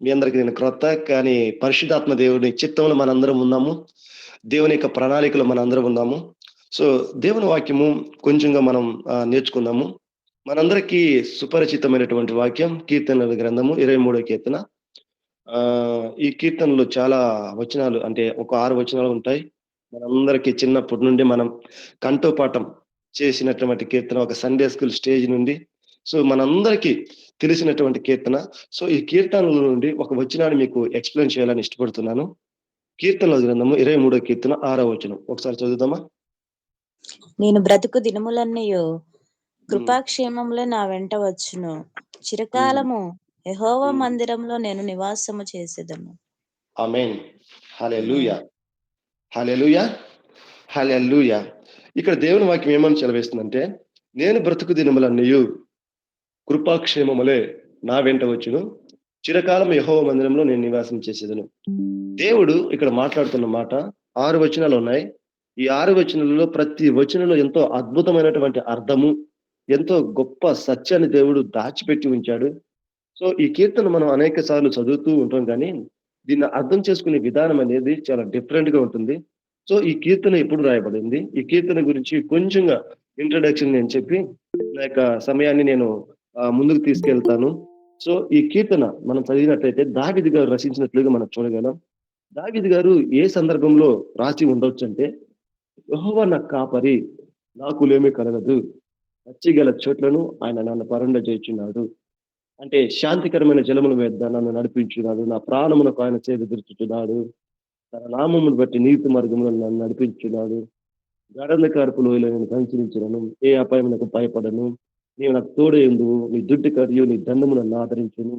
మీ అందరికి నేను క్రొత్త, కానీ పరిశుద్ధాత్మ దేవుని చిత్తంలో మనందరం ఉన్నాము. దేవుని యొక్క ప్రణాళికలో మనందరం ఉన్నాము. సో, దేవుని వాక్యము కొంచెంగా మనం నేర్చుకుందాము. మనందరికీ సుపరిచితమైనటువంటి వాక్యం కీర్తనల గ్రంథము 23వ కీర్తన. ఈ కీర్తనలో చాలా వచనాలు, అంటే ఒక 6 వచనాలు ఉంటాయి. మనందరికీ చిన్నప్పటి నుండి మనం కంఠోపాఠం చేసినటువంటి కీర్తన, ఒక సండే స్కూల్ స్టేజ్ నుండి. సో, మనందరికీ తెలిసినటువంటి కీర్తన. సో, ఈ కీర్తనల నుండి ఒక వచనాన్ని మీకు ఎక్స్‌ప్లెయిన్ చేయాలని ఇష్టపడుతున్నాను. కీర్తనల గ్రంథము 23వ కీర్తన 6వ వచనం. ఒకసారి చదువుదామా? నేను బ్రతుకు దినములన్నయు హ్మ్. కృపాక్షేమములే నా వెంట వచ్చును. హ్మ్. చిరకాలము యెహోవా హ్మ్. మందిరంలో నేను నివాసము చేసేదను. ఆమేన్. హల్లెలూయా! హల్లెలూయా! హల్లెలూయా! ఇక్కడ దేవుని వాక్యం ఏమని సెలవిస్తుందంటే, నేను బ్రతుకు దినములన్నయు కృపాక్షేమములే నా వెంట వచ్చును. చిరకాలం యెహోవా మందిరంలో నేను నివాసం చేసేదను. దేవుడు ఇక్కడ మాట్లాడుతున్న మాట 6 వచనాలున్నాయి. ఈ 6 వచనాలలో ప్రతి వచనంలో ఎంతో అద్భుతమైనటువంటి అర్థము, ఎంతో గొప్ప సత్యాన్ని దేవుడు దాచిపెట్టి ఉంచాడు. సో, ఈ కీర్తన మనం అనేక సార్లు చదువుతూ ఉంటాం గానీ, దీన్ని అర్థం చేసుకునే విధానం అనేది చాలా డిఫరెంట్‌గా ఉంటుంది. సో, ఈ కీర్తన ఎప్పుడు రాయబడింది? ఈ కీర్తన గురించి కొంచెంగా ఇంట్రడక్షన్ నేను చెప్పి, నా యొక్క సమయాన్ని నేను ముందుకు తీసుకెళ్తాను. సో, ఈ కీర్తన మనం చదివినట్లయితే దావీదు గారు రచించినట్లుగా మనం చూడగలం. దావీదు గారు ఏ సందర్భంలో రాసి ఉండొచ్చంటే, యెహోవా నా కాపరి, నాకు లేమి కలగదు. పచ్చిగల చోట్లను ఆయన నన్ను పరుండజేయుచున్నాడు. అంటే శాంతికరమైన జలముల మీద నన్ను నడిపించున్నాడు. నా ప్రాణమునకు ఆయన చేదెరుచుచున్నాడు. తన నామమును బట్టి నీతి మార్గంలో నన్ను నడిపించున్నాడు. గాఢంధకారపు లోయలో నేను సంచరించును. ఏ అపాయమునకు భయపడను. నీవు నాకు తోడయుందువు. నీ దుడ్డు కరియు నీ దండము నన్ను ఆదరించును.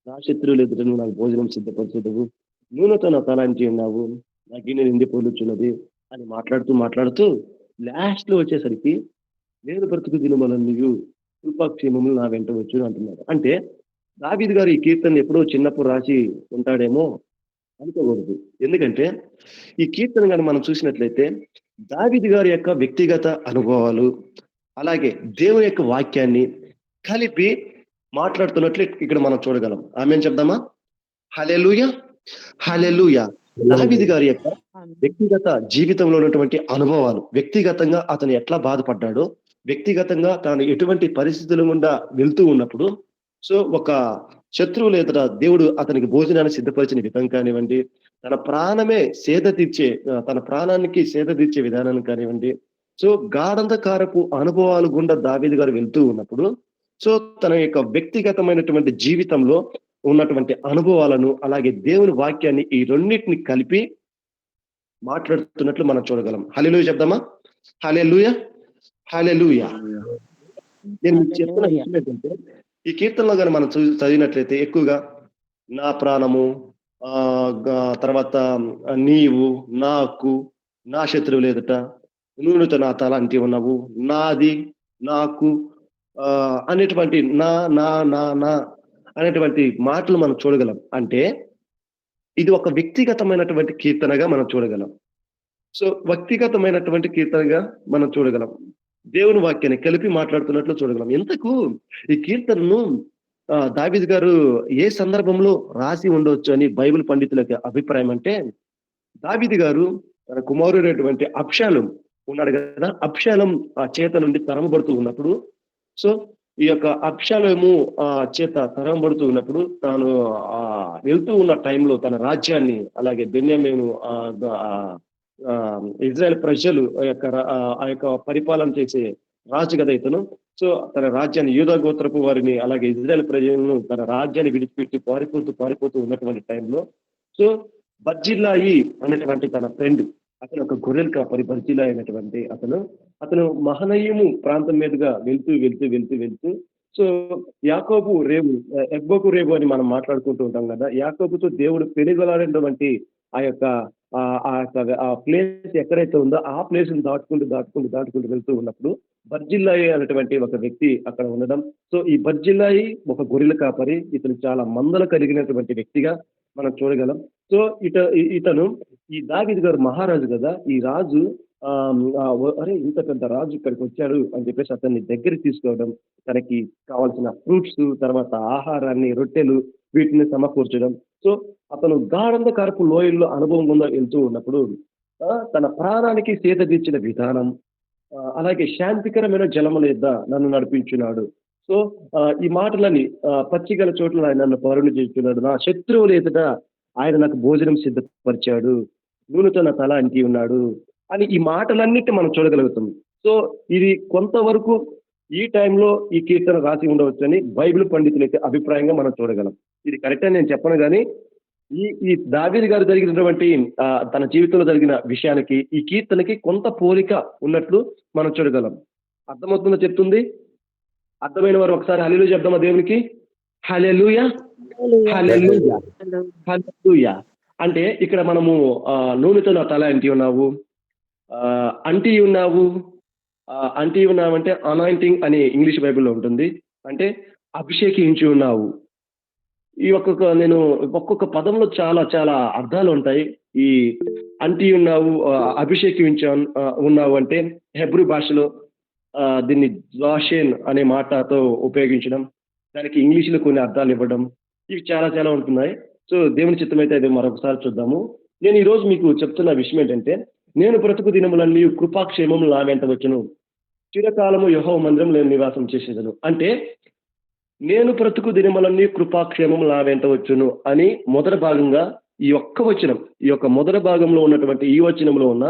నా శత్రువుల ఎదుట నువ్వు నాకు భోజనం సిద్ధపరచుదువు. నూనెతో నా తలాంటి ఉన్నావు. నా గిన్నె నిండి పొర్లుచున్నది అని మాట్లాడుతూ లాస్ట్‌లో వచ్చేసరికి నేను బ్రతుకు దినములన్నీయు కృపాక్షేమములు నా వెంట వచ్చును అంటున్నాడు. అంటే దావీదు గారు ఈ కీర్తనను ఎప్పుడో చిన్నప్పుడు రాసి ఉంటాడేమో అనుకోకూడదు. ఎందుకంటే ఈ కీర్తన గాని మనం చూసినట్లయితే దావీదు గారి యొక్క వ్యక్తిగత అనుభవాలు, అలాగే దేవుని యొక్క వాక్యాన్ని కలిపి మాట్లాడుతున్నట్లు ఇక్కడ మనం చూడగలం. ఆమేన్ చెప్దామా? హల్లెలూయా! హల్లెలూయా! దావీదు గారి యొక్క వ్యక్తిగత జీవితంలో ఉన్నటువంటి అనుభవాలు, వ్యక్తిగతంగా అతను ఎట్లా బాధపడ్డాడో, వ్యక్తిగతంగా తాను ఎటువంటి పరిస్థితుల గుండా వెళ్తూ ఉన్నప్పుడు, సో, ఒక శత్రువుల ఎదుట దేవుడు అతనికి భోజనాన్ని సిద్ధపరిచిన విధం కానివ్వండి, తన ప్రాణానికి సేద తీర్చే విధానాన్ని కానివ్వండి, సో, గాఢంధకారపు అనుభవాలు గుండా దావీదు గారు వెళ్తూ ఉన్నప్పుడు, సో, తన యొక్క వ్యక్తిగతమైనటువంటి జీవితంలో ఉన్నటువంటి అనుభవాలను, అలాగే దేవుని వాక్యాన్ని ఈ రెండిటిని కలిపి మాట్లాడుతున్నట్లు మనం చూడగలం. హల్లెలూయా చెప్దామా? హల్లెలూయా! హల్లెలూయా! నేను మీకు చెప్తున్న విషయం ఏంటంటే, ఈ కీర్తనలో గాని మనం చదివినట్లయితే ఎక్కువగా నా ప్రాణము, తర్వాత నీవు, నాకు, నా శత్రువుల ఎదుట నూనెతో నా తల అంటి ఉన్నావు, నాది, నాకు అనేటువంటి నా అనేటువంటి మాటలు మనం చూడగలం. అంటే ఇది ఒక వ్యక్తిగతమైనటువంటి కీర్తనగా మనం చూడగలం. సో, వ్యక్తిగతమైనటువంటి కీర్తనగా మనం చూడగలం. దేవుని వాక్యాన్ని కలిపి మాట్లాడుతున్నట్లు చూడగలం. ఇంతకు ఈ కీర్తనను దావీదు గారు ఏ సందర్భంలో రాసి ఉండొచ్చు అని బైబిల్ పండితుల యొక్క అభిప్రాయం అంటే, దావీదు గారు తన కుమారుడైనటువంటి అబ్షాలోము ఉన్నాడు గదా! అబ్షాలోము చేత నుండి తరమబడుతూ ఉన్నప్పుడు, సో, ఈ యొక్క అబ్షాలోము చేత తరమబడుతూ ఉన్నప్పుడు తాను వెళ్తూ ఉన్న టైంలో తన రాజ్యాన్ని, అలాగే బెన్యామీను ఇజ్రాయెల్ ప్రజలు ఆ యొక్క పరిపాలన చేసే రాజు కదా ఇతను. సో, తన రాజ్యాన్ని యూదా గోత్రపు వారిని, అలాగే ఇజ్రాయెల్ ప్రజలను తన రాజ్యాన్ని విడిచిపెట్టి పారిపోతూ ఉన్నటువంటి టైంలో, సో, బర్జిల్లాయి అనేటువంటి తన ఫ్రెండ్, అతను ఒక గొర్రెల కాపరి. బర్జిల్లాయి అయినటువంటి అతను మహనయీము ప్రాంతం మీదుగా వెళ్తూ, సో, యాకోబు రేవు, ఎబ్బోకు రేవు అని మనం మాట్లాడుకుంటూ ఉంటాం కదా! యాకోబుతో దేవుడు పెనుగలాడినటువంటి ఆ యొక్క ఆ ప్లేస్ ఎక్కడైతే ఉందో ఆ ప్లేస్‌ని దాటుకుంటూ వెళ్తూ ఉన్నప్పుడు బర్జిల్లాయి అనేటువంటి ఒక వ్యక్తి అక్కడ ఉండడం. సో, ఈ బర్జిల్లాయి ఒక గొర్రెల కాపరి. ఇతను చాలా మందలు కలిగినటువంటి వ్యక్తిగా మనం చూడగలం. సో, ఇతను ఈ దావీదు గారు మహారాజు గదా! ఈ రాజు అరే! ఇంత పెద్ద రాజు ఇక్కడికొచ్చాడు అని చెప్పేసి అతన్ని దగ్గరికి తీసుకోవడం, తనకి కావాల్సిన ఫ్రూట్స్, తర్వాత ఆహారాన్ని, రొట్టెలు వీటిని సమకూర్చడం. సో అతను గాఢంధకారపు లోయల్లో అనుభవం గుండా వెళ్తూ ఉన్నప్పుడు తన ప్రాణానికి సేద తీర్చిన విధానం, అలాగే శాంతికరమైన జలముల యొద్ద నన్ను నడిపించున్నాడు. సో ఈ మాటలని పచ్చిగల చోట్ల ఆయన నన్ను పరుని చేస్తున్నాడు. నా శత్రువుల ఎదుట ఆయన నాకు భోజనం సిద్ధపరిచాడు. నూనెతో నా తల అంటి ఉన్నాడు అని ఈ మాటలన్నిటి మనం చూడగలుగుతాం. సో ఇది కొంతవరకు ఈ టైంలో ఈ కీర్తన రాసి ఉండవచ్చని బైబిల్ పండితులైతే అభిప్రాయంగా మనం చూడగలం. ఇది కరెక్ట్ అని నేను చెప్పను కానీ ఈ ఈ దావీదు గారు జరిగినటువంటి తన జీవితంలో జరిగిన విషయానికి ఈ కీర్తనకి కొంత పోలిక ఉన్నట్లు మనం చూడగలం. అర్థమవుతుందో చెప్తుంది. అర్థమైన వారు ఒకసారి హల్లెలూయా చెప్దామా దేవునికి. హల్లెలూయా, హల్లెలూయా, హల్లెలూయా. అంటే ఇక్కడ మనము నూనెతో నా తల అంటి ఉన్నావు, అంటి ఉన్నావు, అంటి ఉన్నావు అంటే అనాయింటింగ్ అని ఇంగ్లీష్ బైబిల్లో ఉంటుంది. అంటే అభిషేకించి ఉన్నావు. ఈ ఒక్కొక్క పదంలో చాలా చాలా అర్థాలు ఉంటాయి. ఈ అంటి ఉన్నావు, అభిషేకించా ఉన్నావు అంటే హెబ్రూ భాషలో దీన్ని జాషేన్ అనే మాటతో ఉపయోగించడం, దానికి ఇంగ్లీష్లో కొన్ని అర్థాలు ఇవ్వడం, ఇవి చాలా చాలా ఉంటున్నాయి. సో దేవుని చిత్తమైతే అది మరొకసారి చూద్దాము. నేను ఈరోజు మీకు చెప్తున్న విషయం ఏంటంటే, నేను బ్రతుకు దినములన్నీ కృపాక్షేమములు నా వెంట వచ్చును, చిరకాలము యెహోవా మందిరంలో నేను నివాసం చేసేదను. అంటే నేను బ్రతుకు దినములన్నీ కృపాక్షేమములు నా వెంట వచ్చును అని మొదటి భాగంగా ఈ యొక్క మొదటి భాగంలో ఉన్నటువంటి ఈ వచనంలో ఉన్న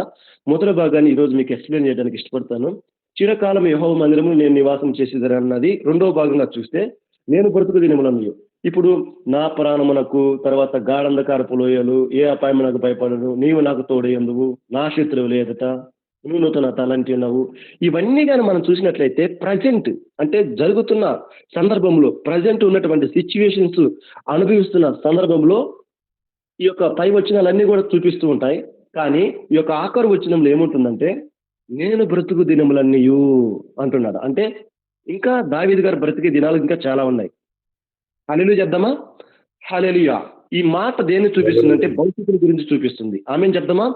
మొదటి భాగాన్ని ఈరోజు మీకు ఎక్స్ప్లెయిన్ చేయడానికి ఇష్టపడతాను. చిరకాలం యెహోవా మందిరములో నేను నివాసం చేసేదని అన్నది రెండో భాగంగా చూస్తే, నేను బ్రతుకు దినములన్నీ ఇప్పుడు నా ప్రాణమునకు, తర్వాత గాఢంధకారపు లోయలు, ఏ అపాయం నాకు భయపడను, నీవు నాకు తోడయ్యందువు, నా శత్రువులు ఎదుట నువ్వు నా తలంటి ఉన్నావు. ఇవన్నీ కానీ మనం చూసినట్లయితే ప్రజెంట్ అంటే జరుగుతున్న సందర్భంలో, ప్రజెంట్ ఉన్నటువంటి సిచ్యువేషన్స్ అనుభవిస్తున్న సందర్భంలో ఈ యొక్క పై వచనాలన్నీ కూడా చూపిస్తూ ఉంటాయి. కానీ ఈ యొక్క ఆఖరు వచనంలో ఏముంటుందంటే, నేను బ్రతుకు దినములన్నీయు అంటున్నాడు. అంటే ఇంకా దావీదు గారు బ్రతికే దినాలు ఇంకా చాలా ఉన్నాయి. హల్లెలూయా చెప్దామా. హల్లెలూయా. ఈ మాట దేన్ని చూపిస్తుందంటే భవిష్యత్తు గురించి చూపిస్తుంది. ఆమేన్ చెప్దామా.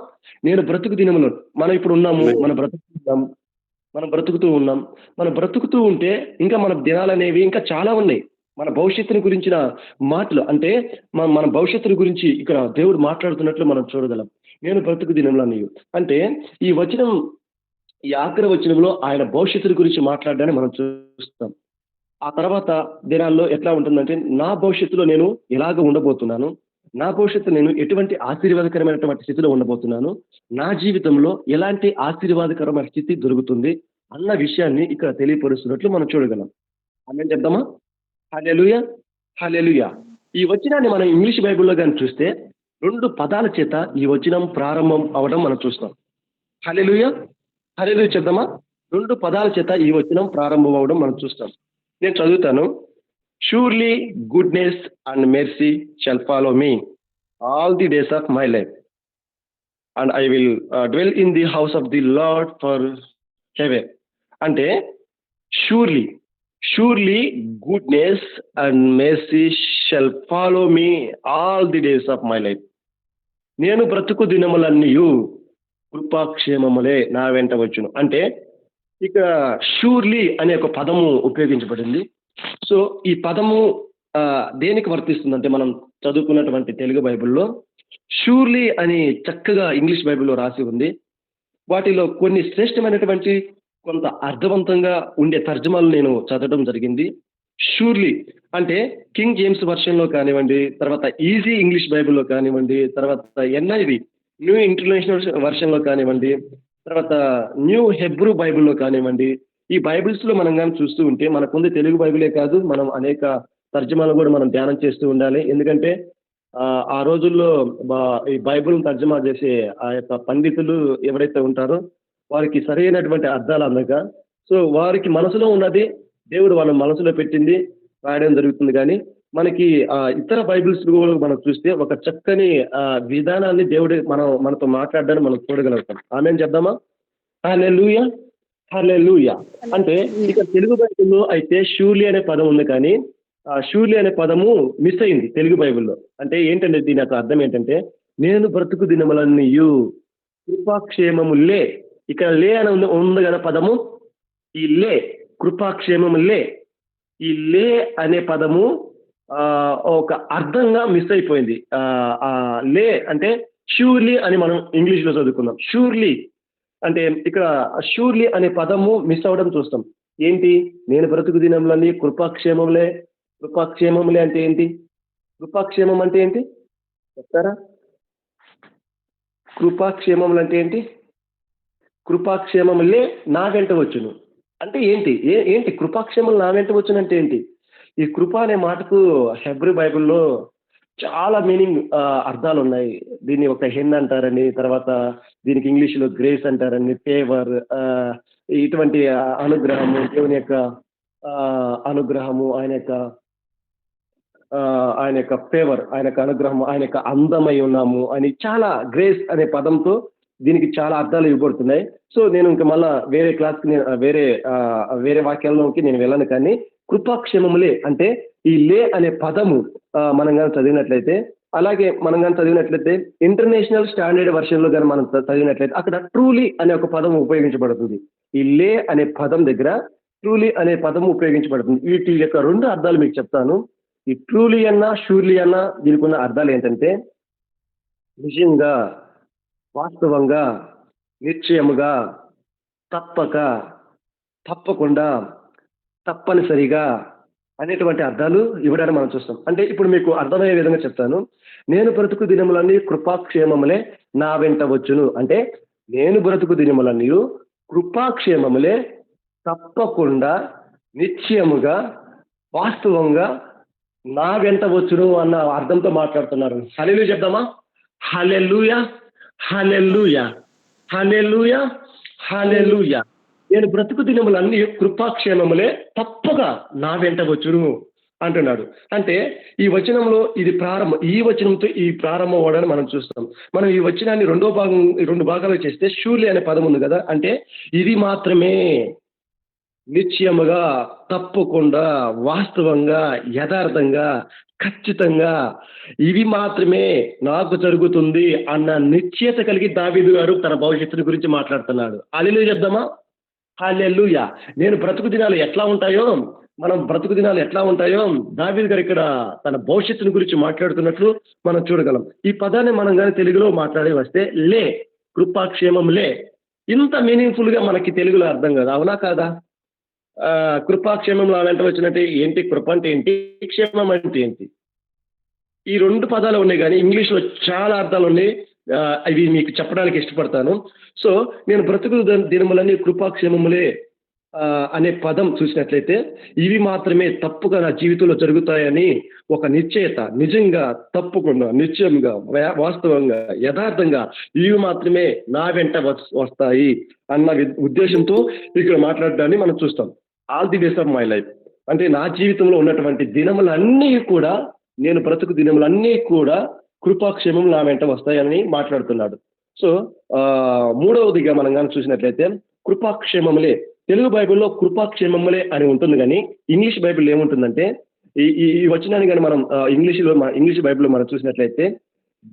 నేను బ్రతుకు దినములు, మనం ఇప్పుడు ఉన్నాము, మనం బ్రతుకుతూ ఉన్నాం. మనం బ్రతుకుతూ ఉంటే ఇంకా మన దినాలు అనేవి ఇంకా చాలా ఉన్నాయి. మన భవిష్యత్తుని గురించిన మాటలు అంటే మన భవిష్యత్తుని గురించి ఇక్కడ దేవుడు మాట్లాడుతున్నట్లు మనం చూడగలం. నేను బ్రతుకు దినములన్నీ అంటే ఈ వచనం, ఈ ఆఖరి వచనంలో ఆయన భవిష్యత్తు గురించి మాట్లాడడాన్ని మనం చూస్తాం. ఆ తర్వాత దినాల్లో ఎట్లా ఉంటుందంటే, నా భవిష్యత్తులో నేను ఎలాగ ఉండబోతున్నాను, నా భవిష్యత్తు నేను ఎటువంటి ఆశీర్వాదకరమైనటువంటి స్థితిలో ఉండబోతున్నాను, నా జీవితంలో ఎలాంటి ఆశీర్వాదకరమైన స్థితి దొరుకుతుంది అన్న విషయాన్ని ఇక్కడ తెలియపరుస్తున్నట్లు మనం చూడగలం. ఆమేన్ చెప్దామా. హల్లెలూయా, హల్లెలూయా. ఈ వచనాన్ని మనం ఇంగ్లీష్ బైబిల్లో కానీ చూస్తే 2 పదాల చేత ఈ వచనం ప్రారంభం అవడం మనం చూస్తాం. హల్లెలూయా, హల్లెలూయా చెప్దామా. 2 పదాల చేత ఈ వచనం ప్రారంభం అవడం మనం చూస్తాం. నేను చదువుతాను. Surely goodness and mercy shall follow me all the days of my life and I will dwell in the house of the Lord forever. అంటే surely goodness and mercy shall follow me all the days of my life. నేను బ్రతుకు దినములన్నీయు కృపాక్షేమములే నా వెంట వచ్చును. అంటే ఇక surely అనే ఒక పదము ఉపయోగించబడింది. సో ఈ పదము దేనికి వర్తిస్తుందంటే, మనం చదువుకున్నటువంటి తెలుగు బైబిల్లో షూర్లీ అని చక్కగా ఇంగ్లీష్ బైబిల్లో రాసి ఉంది. వాటిలో కొన్ని శ్రేష్టమైనటువంటి కొంత అర్థవంతంగా ఉండే తర్జుమాలు నేను చదవడం జరిగింది. షూర్లీ అంటే కింగ్ జేమ్స్ వర్షన్లో కానివ్వండి, తర్వాత ఈజీ ఇంగ్లీష్ బైబిల్లో కానివ్వండి, తర్వాత ఎన్ఐవి న్యూ ఇంటర్నేషనల్ వర్షన్లో కానివ్వండి, తర్వాత న్యూ హెబ్రూ బైబిల్లో కానివ్వండి, ఈ బైబిల్స్లో మనం కానీ చూస్తూ ఉంటే మనకుంది తెలుగు బైబిలే కాదు, మనం అనేక తర్జుమాలు కూడా మనం ధ్యానం చేస్తూ ఉండాలి. ఎందుకంటే ఆ రోజుల్లో ఈ బైబిల్ని తర్జుమా చేసే ఆ యొక్క పండితులు ఎవరైతే ఉంటారో వారికి సరైనటువంటి అర్థాలు అందక, సో వారికి మనసులో ఉన్నది దేవుడు వాళ్ళ మనసులో పెట్టింది రాయడం జరుగుతుంది. కానీ మనకి ఇతర బైబిల్స్ కూడా మనం చూస్తే ఒక చక్కని విధానాన్ని దేవుడు మనతో మాట్లాడడాన్ని మనం చూడగలుగుతాం. ఆమేన్ చెప్దామా. హల్లెలూయా, హల్లెలూయా. అంటే ఇక తెలుగు బైబిల్లో అయితే షూర్లీ అనే పదం ఉంది, కానీ షూర్లీ అనే పదము మిస్ అయింది తెలుగు బైబిల్లో. అంటే ఏంటంటే దీని యొక్క అర్థం ఏంటంటే, నేను బ్రతుకు దినములన్నీయు కృపాక్షేమములే. ఇక్కడ లే అని ఉంది కదా పదము, ఈ లే కృపాక్షేమములే, ఈ లే అనే పదము ఒక అర్థంగా మిస్ అయిపోయింది. లే అంటే ష్యూర్లీ అని మనం ఇంగ్లీష్ లో చదువుకున్నాం. ష్యూర్లీ అంటే ఇక్కడ ష్యూర్లీ అనే పదము మిస్ అవ్వడం చూస్తాం. ఏంటి? నేను బ్రతుకు దినములన్నీ కృపాక్షేమములే. కృపాక్షేమములే అంటే ఏంటి? కృపాక్షేమం అంటే ఏంటి చెప్తారా? కృపాక్షేమములు అంటే ఏంటి? కృపాక్షేమములే నా వెంట వచ్చును అంటే ఏంటి? ఏంటి కృపాక్షేమం నా వెంట వచ్చును అంటే ఏంటి? ఈ కృప అనే మాటకు హెబ్రీ బైబిల్‌లో చాలా మీనింగ్ అర్థాలు ఉన్నాయి. దీన్ని ఒక హెన్ అంటారని, తర్వాత దీనికి ఇంగ్లీష్‌లో గ్రేస్ అంటారని, ఫేవర్ ఇటువంటి అనుగ్రహము, దేవుని యొక్క అనుగ్రహము, ఆయన యొక్క ఫేవర్, ఆయన యొక్క అనుగ్రహం, ఆయన యొక్క అందమై ఉన్నాము అని చాలా గ్రేస్ అనే పదంతో దీనికి చాలా అర్థాలు ఇవ్వబడుతున్నాయి. సో నేను ఇంక మళ్ళా వేరే క్లాస్‌కి వేరే వాక్యాల్లోకి నేను వెళ్ళను కానీ కృపాక్షేమములే అంటే ఈ లే అనే పదము మనం గాని చదివినట్లయితే, అలాగే మనం గాని చదివినట్లయితే ఇంటర్నేషనల్ స్టాండర్డ్ వెర్షన్‌లో గాని మనం చదివినట్లయితే అక్కడ ట్రూలీ అనే ఒక పదం ఉపయోగించబడుతుంది. ఈ లే అనే పదం దగ్గర ట్రూలీ అనే పదం ఉపయోగించబడుతుంది. వీటి యొక్క 2 అర్థాలు మీకు చెప్తాను. ఈ ట్రూలీ అన్నా, ష్యూర్లీ అన్నా దీనికున్న అర్థాలు ఏంటంటే నిజంగా, వాస్తవంగా, నిశ్చయముగా, తప్పక, తప్పకుండా, తప్పనిసరిగా అనేటువంటి అర్థాలు ఇవ్వడాన్ని మనం చూస్తాం. అంటే ఇప్పుడు మీకు అర్థమయ్యే విధంగా చెప్తాను. నేను బ్రతుకు దినములన్నీ కృపాక్షేమములే నా వెంట వచ్చును. అంటే నేను బ్రతుకు దినములన్నీయు కృపాక్షేమములే తప్పకుండా, నిశ్చయముగా, వాస్తవంగా నా వెంట వచ్చును అన్న అర్థంతో మాట్లాడుతున్నారు. హల్లెలూయా చెప్దామా? హల్లెలూయా, హల్లెలూయా, హల్లెలూయా, హల్లెలూయా. నేను బ్రతుకు దినములన్నీ కృపాక్షేమములే తప్పగా నా వెంట వచ్చును అంటున్నాడు. అంటే ఈ వచనంలో ఇది ప్రారంభం. ఈ వచనంతో ఈ ప్రారంభం అవ్వడాన్ని మనం చూస్తాం. మనం ఈ వచనాన్ని 2 భాగాలుగా చేస్తే షూర్లీ అనే పదం ఉంది కదా! అంటే ఇది మాత్రమే నిశ్చయముగా, తప్పకుండా, వాస్తవంగా, యథార్థంగా, ఖచ్చితంగా ఇవి మాత్రమే నాకు జరుగుతుంది అన్న నిశ్చయత కలిగి దావీదు గారు తన భవిష్యత్తుని గురించి మాట్లాడుతున్నాడు. హల్లెలూయా చెప్దామా? హల్లెలూయా. నేను బ్రతుకు దినాలు ఎట్లా ఉంటాయో, మనం బ్రతుకు దినాలు ఎట్లా ఉంటాయో దావీదు గారు ఇక్కడ తన భవిష్యత్తుని గురించి మాట్లాడుతున్నట్లు మనం చూడగలం. ఈ పదాన్ని మనం గాని తెలుగులో మాట్లాడి వస్తే లే, కృపాక్షేమం లే. ఇంత మీనింగ్‌ఫుల్ గా మనకి తెలుగులో అర్థం కాదు. అవునా కాదా? కృపాక్షేమం నా వెంట వచ్చినట్టే ఏంటి? కృప అంటే ఏంటి? క్షేమం అంటే ఏంటి? ఈ 2 పదాలు ఉన్నాయి గానీ ఇంగ్లీష్‌లో చాలా అర్థాలున్నాయి. అవి మీకు చెప్పడానికి ఇష్టపడతాను. సో, నేను బ్రతుకు దినములన్నీ కృపాక్షేమములే అనే పదం చూసినట్లయితే ఇవి మాత్రమే తప్పుగా నా జీవితంలో జరుగుతాయని ఒక నిశ్చయత, నిజంగా, తప్పకుండా, నిశ్చయంగా, వాస్తవంగా, యథార్థంగా ఇవి మాత్రమే నా వెంట వస్తాయి అన్న ఉద్దేశంతో ఇక్కడ మాట్లాడడాన్ని మనం చూస్తాం. All the days of my life అంటే నా జీవితంలో ఉన్నటువంటి దినములన్నీ కూడా, నేను బ్రతుకు దినములన్నీ కూడా కృపాక్షేమం నా వెంట వస్తాయని మాట్లాడుతున్నాడు. సో, మూడవదిగా మనం గాని చూసినట్లయితే కృపాక్షేమములే. తెలుగు బైబిల్‌లో కృపాక్షేమములే అని ఉంటుంది గానీ, ఇంగ్లీష్ బైబిల్‌లో ఏముంటుందంటే ఈ ఈ ఈ వచనాన్ని గాని మనం ఇంగ్లీష్ బైబిల్‌లో మనం చూసినట్లయితే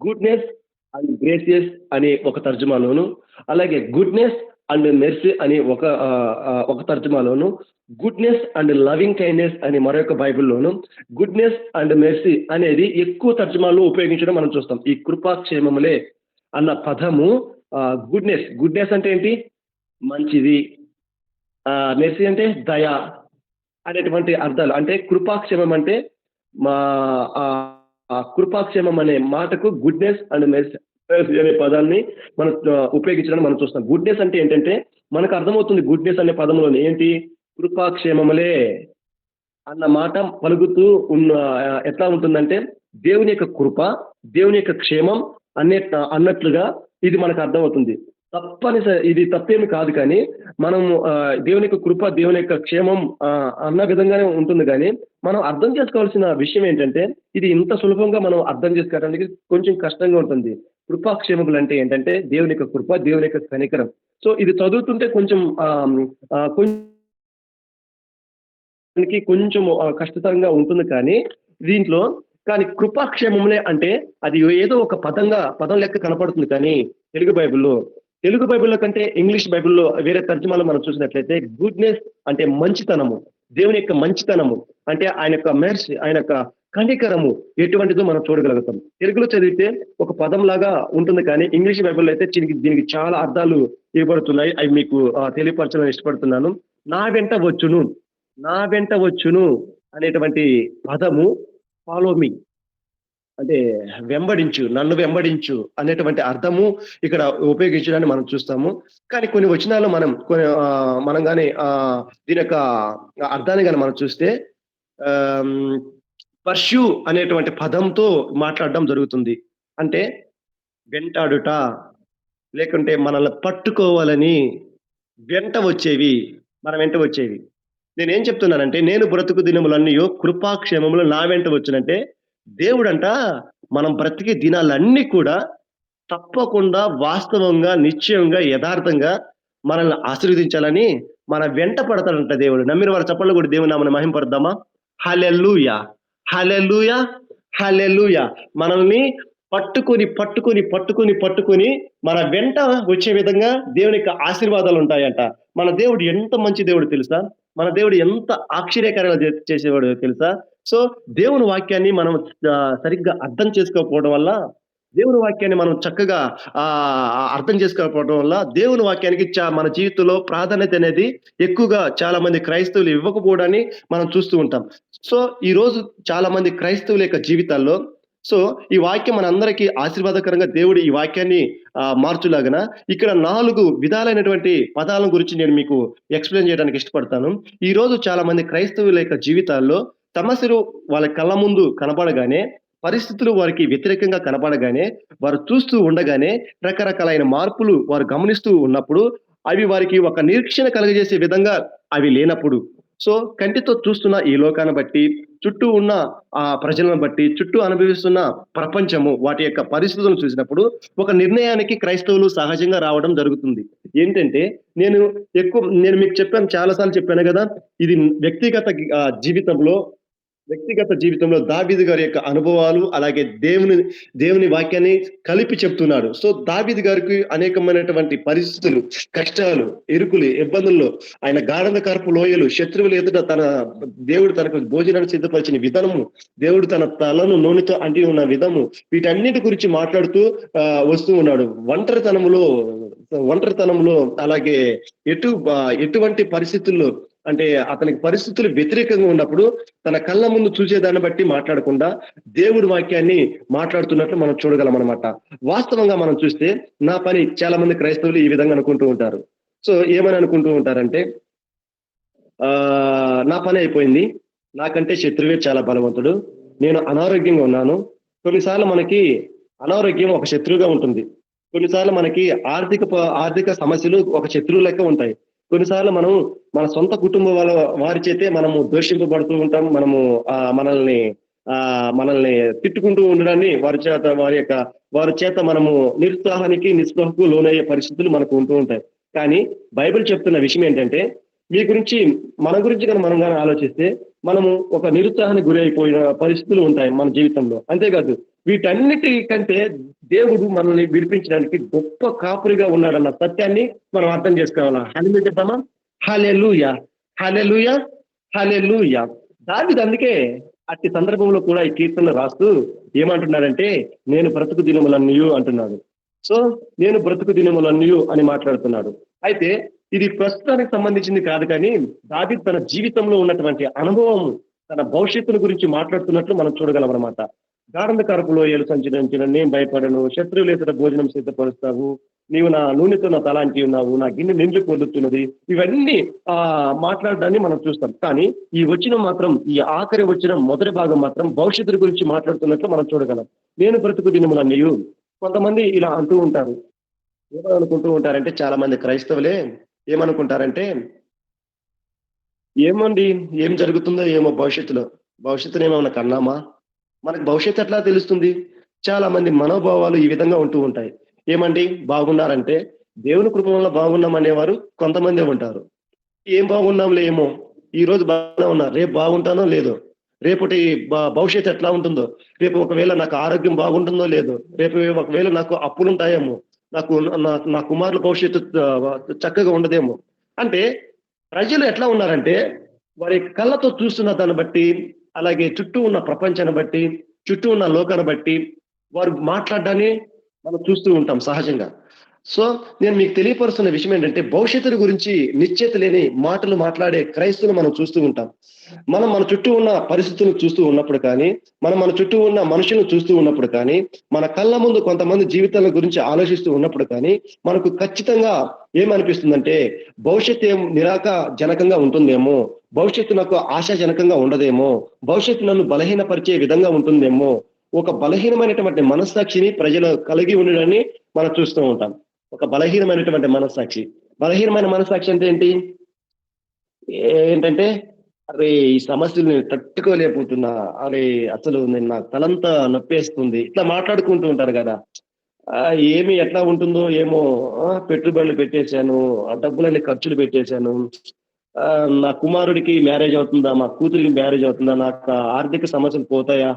గుడ్‌నెస్ అండ్ గ్రేసియస్ అనే ఒక తర్జుమాలోను, అలాగే గుడ్‌నెస్ అండ్ మెర్సీ అని ఒక తర్జుమాలోను, గుడ్‌నెస్ అండ్ లవింగ్ కైండ్‌నెస్ అని మరొక బైబిల్‌లోను, గుడ్‌నెస్ అండ్ మెర్సీ అనేది ఎక్కువ తర్జుమాల్లో ఉపయోగించడం మనం చూస్తాం. ఈ కృపాక్షేమములే అన్న పదము గుడ్‌నెస్ అంటే ఏంటి? మంచిది. మెర్సీ అంటే దయ అనేటువంటి అర్థాలు. అంటే కృపాక్షేమం అంటే మా కృపాక్షేమం అనే మాటకు గుడ్‌నెస్ అండ్ మెర్సీ అనే పదాన్ని మనం ఉపయోగించడం మనం చూస్తాం. గుడ్‌నెస్ అంటే ఏంటంటే మనకు అర్థమవుతుంది. గుడ్‌నెస్ అనే పదంలోని ఏంటి? కృపాక్షేమములే అన్న మాట పలుకుతూ ఎట్లా ఉంటుందంటే దేవుని యొక్క కృప, దేవుని యొక్క క్షేమం అన్నట్లుగా ఇది మనకు అర్థమవుతుంది. ఇది తప్పేమి కాదు కానీ మనము దేవుని యొక్క కృప, దేవుని యొక్క క్షేమం అన్న విధంగానే ఉంటుంది గానీ, మనం అర్థం చేసుకోవాల్సిన విషయం ఏంటంటే, ఇది ఇంత సులభంగా మనం అర్థం చేసుకోవడానికి కొంచెం కష్టంగా ఉంటుంది. కృపాక్షేమములు అంటే ఏంటంటే దేవుని యొక్క కృప, దేవుని యొక్క కనికరం. సో, ఇది చదువుతుంటే కొంచెం కొంచెం కష్టతరంగా ఉంటుంది కానీ దీంట్లో కృపాక్షేమములే అంటే అది ఏదో ఒక పదం లెక్క కనపడుతుంది కానీ తెలుగు బైబిల్లో కంటే ఇంగ్లీష్ బైబిల్లో వేరే తర్జుమాలో మనం చూసినట్లయితే గుడ్‌నెస్ అంటే మంచితనము, దేవుని యొక్క మంచితనము అంటే ఆయన యొక్క మెర్సీ, ఆయన యొక్క కనికరము ఎటువంటిదో మనం చూడగలుగుతాం. తెలుగులో చదివితే ఒక పదం లాగా ఉంటుంది, కానీ ఇంగ్లీష్ బైబిల్లో అయితే దీనికి చాలా అర్థాలు ఇవ్వబడుతున్నాయి. అవి మీకు తెలియపరచాలని ఇష్టపడుతున్నాను. నా వెంట వచ్చును, నా వెంట వచ్చును అనేటువంటి పదము ఫాలో మీ, అంటే వెంబడించు, నన్ను వెంబడించు అనేటువంటి అర్థము ఇక్కడ ఉపయోగించడాన్ని మనం చూస్తాము. కానీ కొన్ని వచనాల్లో మనం గాని దీని యొక్క అర్థాన్ని గాని మనం చూస్తే పర్ష్యూ అనేటువంటి పదంతో మాట్లాడడం జరుగుతుంది. అంటే వెంటాడుట, లేకుంటే మనల్ని పట్టుకోవాలని వెంట వచ్చేవి, మన వెంట వచ్చేవి. నేనేం చెప్తున్నానంటే, నేను బ్రతుకు దినములన్నీయు కృపాక్షేమములు నా వెంట వచ్చునంటే, దేవుడంట మనం బ్రతికే దినాలన్నీ కూడా తప్పకుండా వాస్తవంగా, నిశ్చయంగా, యథార్థంగా మనల్ని ఆశీర్వదించాలని మన వెంట పడతాడంట దేవుడు. నమ్మిన వారి చప్పట్లు కూడా దేవుని నామమున మహిమపరుద్దామా? హల్లెలూయా, హల్లెలూయా, హల్లెలూయా. మనల్ని పట్టుకొని పట్టుకొని పట్టుకొని పట్టుకొని మన వెంట వచ్చే విధంగా దేవుని యొక్క ఆశీర్వాదాలు ఉంటాయంట. మన దేవుడు ఎంత మంచి దేవుడు తెలుసా? మన దేవుడు ఎంత ఆశ్చర్యకరంగా చేసేవాడు తెలుసా? సో దేవుని వాక్యాన్ని మనం సరిగ్గా అర్థం చేసుకోకపోవడం వల్ల, దేవుని వాక్యాన్ని మనం చక్కగా అర్థం చేసుకోకపోవడం వల్ల, దేవుని వాక్యానికి మన జీవితంలో ప్రాధాన్యత అనేది ఎక్కువగా చాలా మంది క్రైస్తవులు ఇవ్వకపోవడాన్ని మనం చూస్తూ ఉంటాం. సో ఈ రోజు చాలా మంది క్రైస్తవుల యొక్క జీవితాల్లో, సో ఈ వాక్యం మనందరికీ ఆశీర్వాదకరంగా దేవుడు ఈ వాక్యాన్ని మార్చులాగన ఇక్కడ 4 విధాలైనటువంటి పదాల గురించి నేను మీకు ఎక్స్‌ప్లెయిన్ చేయడానికి ఇష్టపడతాను. ఈ రోజు చాలా మంది క్రైస్తవుల యొక్క జీవితాల్లో సమస్యలు వాళ్ళ కళ్ళ ముందు కనపడగానే, పరిస్థితులు వారికి వ్యతిరేకంగా కనపడగానే, వారు చూస్తూ ఉండగానే రకరకాలైన మార్పులు వారు గమనిస్తూ ఉన్నప్పుడు, అవి వారికి ఒక నిరీక్షణ కలుగజేసే విధంగా అవి లేనప్పుడు, సో కంటితో చూస్తున్న ఈ లోకాన్ని బట్టి, చుట్టూ ఉన్న ప్రజలను బట్టి, చుట్టూ అనుభవిస్తున్న ప్రపంచము వాటి యొక్క పరిస్థితులను చూసినప్పుడు ఒక నిర్ణయానికి క్రైస్తవులు సహజంగా రావడం జరుగుతుంది. ఏంటంటే, నేను మీకు చెప్పాను, చాలా సార్లు చెప్పాను కదా, ఇది వ్యక్తిగత జీవితంలో దావీదు గారి యొక్క అనుభవాలు, అలాగే దేవుని వాక్యాన్ని కలిపి చెప్తున్నాడు. సో దావీదు గారికి అనేకమైనటువంటి పరిస్థితులు, కష్టాలు, ఇరుకులు, ఇబ్బందుల్లో, ఆయన గాఢంధకరపు లోయలు, శత్రువులు ఎదుట దేవుడు తనకు భోజనాన్ని సిద్ధపరిచిన విధానము, దేవుడు తన తలను నూనెతో అంటి ఉన్న విధము, వీటన్నిటి గురించి మాట్లాడుతూ వస్తూ ఉన్నాడు. ఒంటరితనంలో అలాగే ఎటువంటి పరిస్థితుల్లో, అంటే అతనికి పరిస్థితులు వ్యతిరేకంగా ఉన్నప్పుడు తన కళ్ళ ముందు చూసేదాన్ని బట్టి మాట్లాడకుండా దేవుడి వాక్యాన్ని మాట్లాడుతున్నట్లు మనం చూడగలం అనమాట. వాస్తవంగా మనం చూస్తే, నా పని, చాలా మంది క్రైస్తవులు ఈ విధంగా అనుకుంటూ ఉంటారు. సో ఏమని అనుకుంటూ ఉంటారంటే, నా పని అయిపోయింది, నాకంటే శత్రువే చాలా బలవంతుడు, నేను అనారోగ్యంగా ఉన్నాను. కొన్నిసార్లు మనకి అనారోగ్యం ఒక శత్రువుగా ఉంటుంది. కొన్నిసార్లు మనకి ఆర్థిక సమస్యలు ఒక శత్రువు లెక్క ఉంటాయి. కొన్నిసార్లు మనం మన సొంత కుటుంబ వారి చేతే మనము దూషింపబడుతూ ఉంటాం. మనము మనల్ని తిట్టుకుంటూ ఉండడాన్ని వారి చేత మనము నిరుత్సాహానికి, నిస్పృహకు లోనయ్యే పరిస్థితులు మనకు ఉంటూ ఉంటాయి. కానీ బైబిల్ చెప్తున్న విషయం ఏంటంటే, మన గురించి కానీ మనం కానీ ఆలోచిస్తే, మనము ఒక నిరుత్సాహానికి గురి అయిపోయిన పరిస్థితులు ఉంటాయి మన జీవితంలో. అంతేకాదు, వీటన్నిటి కంటే దేవుడు మనల్ని విడిపించడానికి గొప్ప కాపురిగా ఉన్నాడన్న సత్యాన్ని మనం అర్థం చేసుకోవాలా. హల్లెలూయా చెప్తామా? హల్లెలూయా, హల్లెలూయా, హల్లెలూయా. దావీదు అందుకే అట్టి సందర్భంలో కూడా ఈ కీర్తన రాస్తూ ఏమంటున్నాడంటే, నేను బ్రతుకు దినములన్నీయు అంటున్నాడు. సో నేను బ్రతుకు దినములన్నీయు అని మాట్లాడుతున్నాడు. అయితే ఇది ప్రస్తుతానికి సంబంధించింది కాదు, కానీ దావీదు తన జీవితంలో ఉన్నటువంటి అనుభవం, తన భవిష్యత్తుల గురించి మాట్లాడుతున్నట్లు మనం చూడగలం అనమాట. గాఢంధకరపు లోయలు సంచరించిన నేను భయపడను, శత్రువులు ఎదుట భోజనం సిద్ధపరుస్తావు, నీవు నా నూనెతో నా తలాంటి ఉన్నావు, నా గిన్నె నిండు పొందుతున్నది, ఇవన్నీ మాట్లాడడాన్ని మనం చూస్తాం. కానీ ఈ వచనం మాత్రం, ఈ ఆఖరి వచనం మొదటి భాగం మాత్రం భవిష్యత్తు గురించి మాట్లాడుతున్నట్లు మనం చూడగలం. నేను బ్రతుకు దినములన్నీయు. కొంతమంది ఇలా అంటూ ఉంటారు. ఏమనుకుంటూ ఉంటారంటే, చాలా మంది క్రైస్తవులే ఏమనుకుంటారంటే, ఏమండి ఏం జరుగుతుందో ఏమో భవిష్యత్తులో ఏమన్నా కన్నామా, మనకు భవిష్యత్తు ఎట్లా తెలుస్తుంది? చాలా మంది మనోభావాలు ఈ విధంగా ఉంటూ ఉంటాయి. ఏమండి బాగున్నారంటే, దేవుని కృప వల్ల బాగున్నాం అనేవారు కొంతమంది ఉంటారు. ఏం బాగున్నాంలే, ఏమో ఈ రోజు బాగానే ఉన్నా, రేపు బాగుంటానో లేదో, రేపటి భవిష్యత్తు ఎట్లా ఉంటుందో, రేపు ఒకవేళ నాకు ఆరోగ్యం బాగుంటుందో లేదో, రేపు ఒకవేళ నాకు అప్పులు ఉంటాయేమో, నా కుమారుల భవిష్యత్తు చక్కగా ఉండదేమో. అంటే ప్రజలు ఎట్లా ఉన్నారంటే, వారి కళ్ళతో చూస్తున్న దాన్ని బట్టి, అలాగే చుట్టూ ఉన్న ప్రపంచాన్ని బట్టి, చుట్టూ ఉన్న లోకాన్ని బట్టి వారు మాట్లాడడాన్ని మనం చూస్తూ ఉంటాం సహజంగా. సో నేను మీకు తెలియపరుస్తున్న విషయం ఏంటంటే, భవిష్యత్తును గురించి నిశ్చయిత లేని మాటలు మాట్లాడే క్రైస్తవులు మనం చూస్తూ ఉంటాం. మనం మన చుట్టూ ఉన్న పరిస్థితులను చూస్తూ ఉన్నప్పుడు కానీ, మనం మన చుట్టూ ఉన్న మనుషులను చూస్తూ ఉన్నప్పుడు కానీ, మన కళ్ళ ముందు కొంతమంది జీవితాల గురించి ఆలోచిస్తూ ఉన్నప్పుడు కానీ, మనకు ఖచ్చితంగా ఏమనిపిస్తుందంటే, భవిష్యత్తు నిరాశాజనకంగా ఉంటుందేమో, భవిష్యత్తు నాకు ఆశాజనకంగా ఉండదేమో, భవిష్యత్తు నన్ను బలహీనపరిచే విధంగా ఉంటుందేమో, ఒక బలహీనమైనటువంటి మనస్సాక్షిని ప్రజలు కలిగి ఉండడాన్ని మనం చూస్తూ ఉంటాం. ఒక బలహీనమైనటువంటి మనస్సాక్షి. బలహీనమైన మనస్సాక్షి అంటే ఏంటి? ఏంటంటే, అరే! ఈ సమస్యలు నేను తట్టుకోలేకపోతున్నా. అరే! అసలు నాకు తలంతా నొప్పేస్తుంది. ఇట్లా మాట్లాడుకుంటూ ఉంటారు గదా! ఏమి ఎట్లా ఉంటుందో ఏమో, పెట్టుబడులు పెట్టేశాను. ఆ డబ్బులన్నీ ఖర్చులు పెట్టేశాను. నా కుమారుడికి మ్యారేజ్ అవుతుందా? మా కూతురికి మ్యారేజ్ అవుతుందా? నాకు ఆర్థిక సమస్యలు పోతాయా?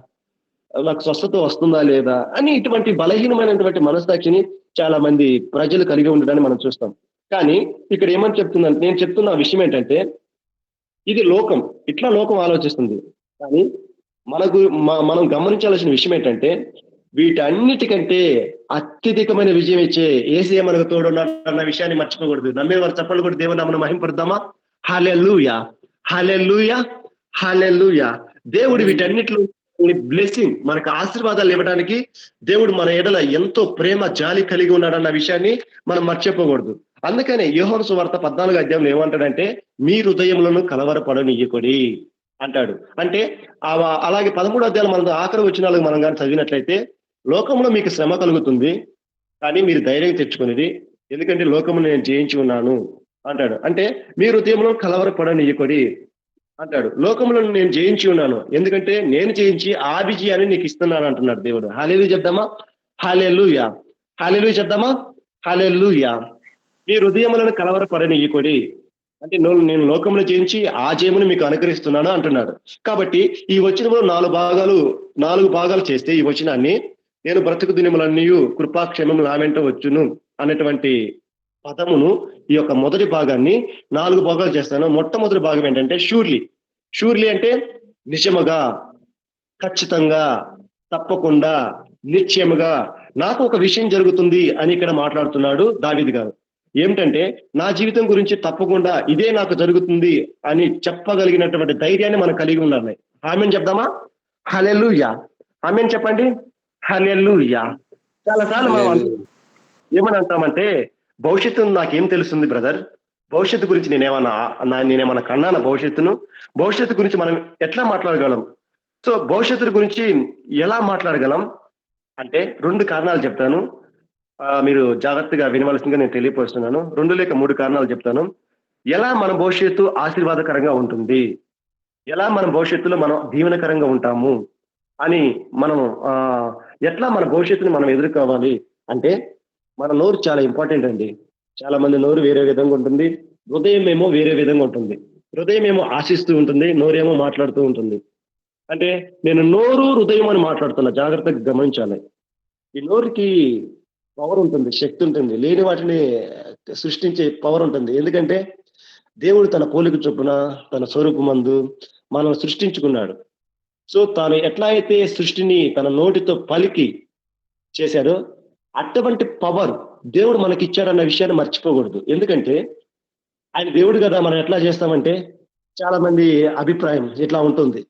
నాకు స్వస్థత వస్తుందా లేదా? అని ఇటువంటి బలహీనమైనటువంటి మనస్సాక్షిని చాలా మంది ప్రజలు కలిగి ఉండడాన్ని మనం చూస్తాం. కానీ ఇక్కడ ఏమని చెప్తుందంటే, నేను చెప్తున్న విషయం ఏంటంటే, ఇది లోకం. ఇట్లా లోకం ఆలోచిస్తుంది. కానీ మనకు మనం గమనించాల్సిన విషయం ఏంటంటే, వీటన్నిటికంటే అత్యధికమైన విజయం ఇచ్చే యేసయ్య మనకు తోడున్నాడన్న విషయాన్ని మర్చిపోకూడదు. నమ్మే వారు చప్పట్లు కొట్టి దేవుని నామమున మహిమపరుద్దామా? హల్లెలూయా! హల్లెలూయా! హల్లెలూయా! దేవుడు వీటన్నిటిలో బ్లెస్సింగ్, మనకు ఆశీర్వాదాలు ఇవ్వడానికి దేవుడు మన ఎడల ఎంతో ప్రేమ, జాలి కలిగి ఉన్నాడన్న విషయాన్ని మనం మర్చిపోకూడదు. అందుకనే యోహాను సువార్త 14 అధ్యాయంలో ఏమంటాడంటే, మీ హృదయములను కలవరపడనియ్యకుడి అంటాడు. అంటే అలాగే 13 అధ్యాయులు మనం ఆఖరి వచనాలకు మనం గాని చదివినట్లయితే, లోకంలో మీకు శ్రమ కలుగుతుంది, కానీ మీరు ధైర్యం తెచ్చుకునేది, ఎందుకంటే లోకమును నేను జయించి ఉన్నాను అంటాడు. అంటే మీ హృదయంలో కలవరపడనియ్యకుడి అంటాడు. లోకములో నేను జయించి ఉన్నాను, ఎందుకంటే నేను జయించి ఆ విజయాన్ని నీకు ఇస్తున్నాను అంటున్నాడు దేవుడు. హల్లెలూయా చెప్దామా? హల్లెలూయా! హల్లెలూయా చెప్దామా? హల్లెలూయా! మీ హృదయములను కలవరపడనియ్యకుడి అంటే నేను లోకమును జయించి ఆ జయమును మీకు అనుగ్రహిస్తున్నాను అంటున్నాడు. కాబట్టి ఈ వచనంలో 4 భాగాలు చేస్తే ఈ వచనాన్ని, నేను బ్రతుకు దినములన్నీయు కృపాక్షేమం నా వెంట వచ్చును అనేటువంటి పదమును, ఈ యొక్క మొదటి భాగాన్ని 4 భాగాలు చేస్తాను. మొట్టమొదటి భాగం ఏంటంటే షూర్లీ అంటే నిజముగా, ఖచ్చితంగా, తప్పకుండా, నిశ్చయముగా నాకు ఒక విషయం జరుగుతుంది అని ఇక్కడ మాట్లాడుతున్నాడు దావీదు గారు. ఏమిటంటే, నా జీవితం గురించి తప్పకుండా ఇదే నాకు జరుగుతుంది అని చెప్పగలిగినటువంటి ధైర్యాన్ని మనం కలిగి ఉండాలి. ఆమేన్ చెప్దామా? హల్లెలూయా! ఆమేన్ చెప్పండి. హల్లెలూయా! చాలా సార్లు మనం ఏమని అంటామంటే, భవిష్యత్తు నాకేం తెలుస్తుంది బ్రదర్? భవిష్యత్తు గురించి నేనేమన్నా కన్నానా భవిష్యత్తును? భవిష్యత్తు గురించి మనం ఎట్లా మాట్లాడగలం? సో భవిష్యత్తు గురించి ఎలా మాట్లాడగలం అంటే 2 కారణాలు చెప్తాను. మీరు జాగ్రత్తగా వినవలసిందిగా నేను తెలియపరుస్తున్నాను. 2 లేక 3 కారణాలు చెప్తాను. ఎలా మన భవిష్యత్తు ఆశీర్వాదకరంగా ఉంటుంది, ఎలా మన భవిష్యత్తులో మనం దీవెనకరంగా ఉంటాము అని మనం ఎట్లా మన భవిష్యత్తుని మనం ఎదుర్కోవాలి అంటే, మన నోరు చాలా ఇంపార్టెంట్ అండి. చాలా మంది నోరు వేరే విధంగా ఉంటుంది, హృదయం ఏమో వేరే విధంగా ఉంటుంది. హృదయం ఏమో ఆశిస్తూ ఉంటుంది, నోరేమో మాట్లాడుతూ ఉంటుంది. అంటే నేను నోరు, హృదయం అని మాట్లాడుతున్నా, జాగ్రత్తగా గమనించాలి. ఈ నోరుకి పవర్ ఉంటుంది, శక్తి ఉంటుంది, లేని వాటిని సృష్టించే పవర్ ఉంటుంది. ఎందుకంటే దేవుడు తన పోలిక చొప్పున, తన స్వరూపమందు మనం సృష్టించుకున్నాడు. సో తాను ఎట్లా అయితే సృష్టిని తన నోటితో పలికి చేశాడో, అటువంటి పవర్ దేవుడు మనకి ఇచ్చాడన్న విషయాన్ని మర్చిపోకూడదు. ఎందుకంటే ఆయన దేవుడు కదా, మనం ఎట్లా చేస్తామంటే, చాలా మంది అభిప్రాయం ఇట్లా ఉంటుంది.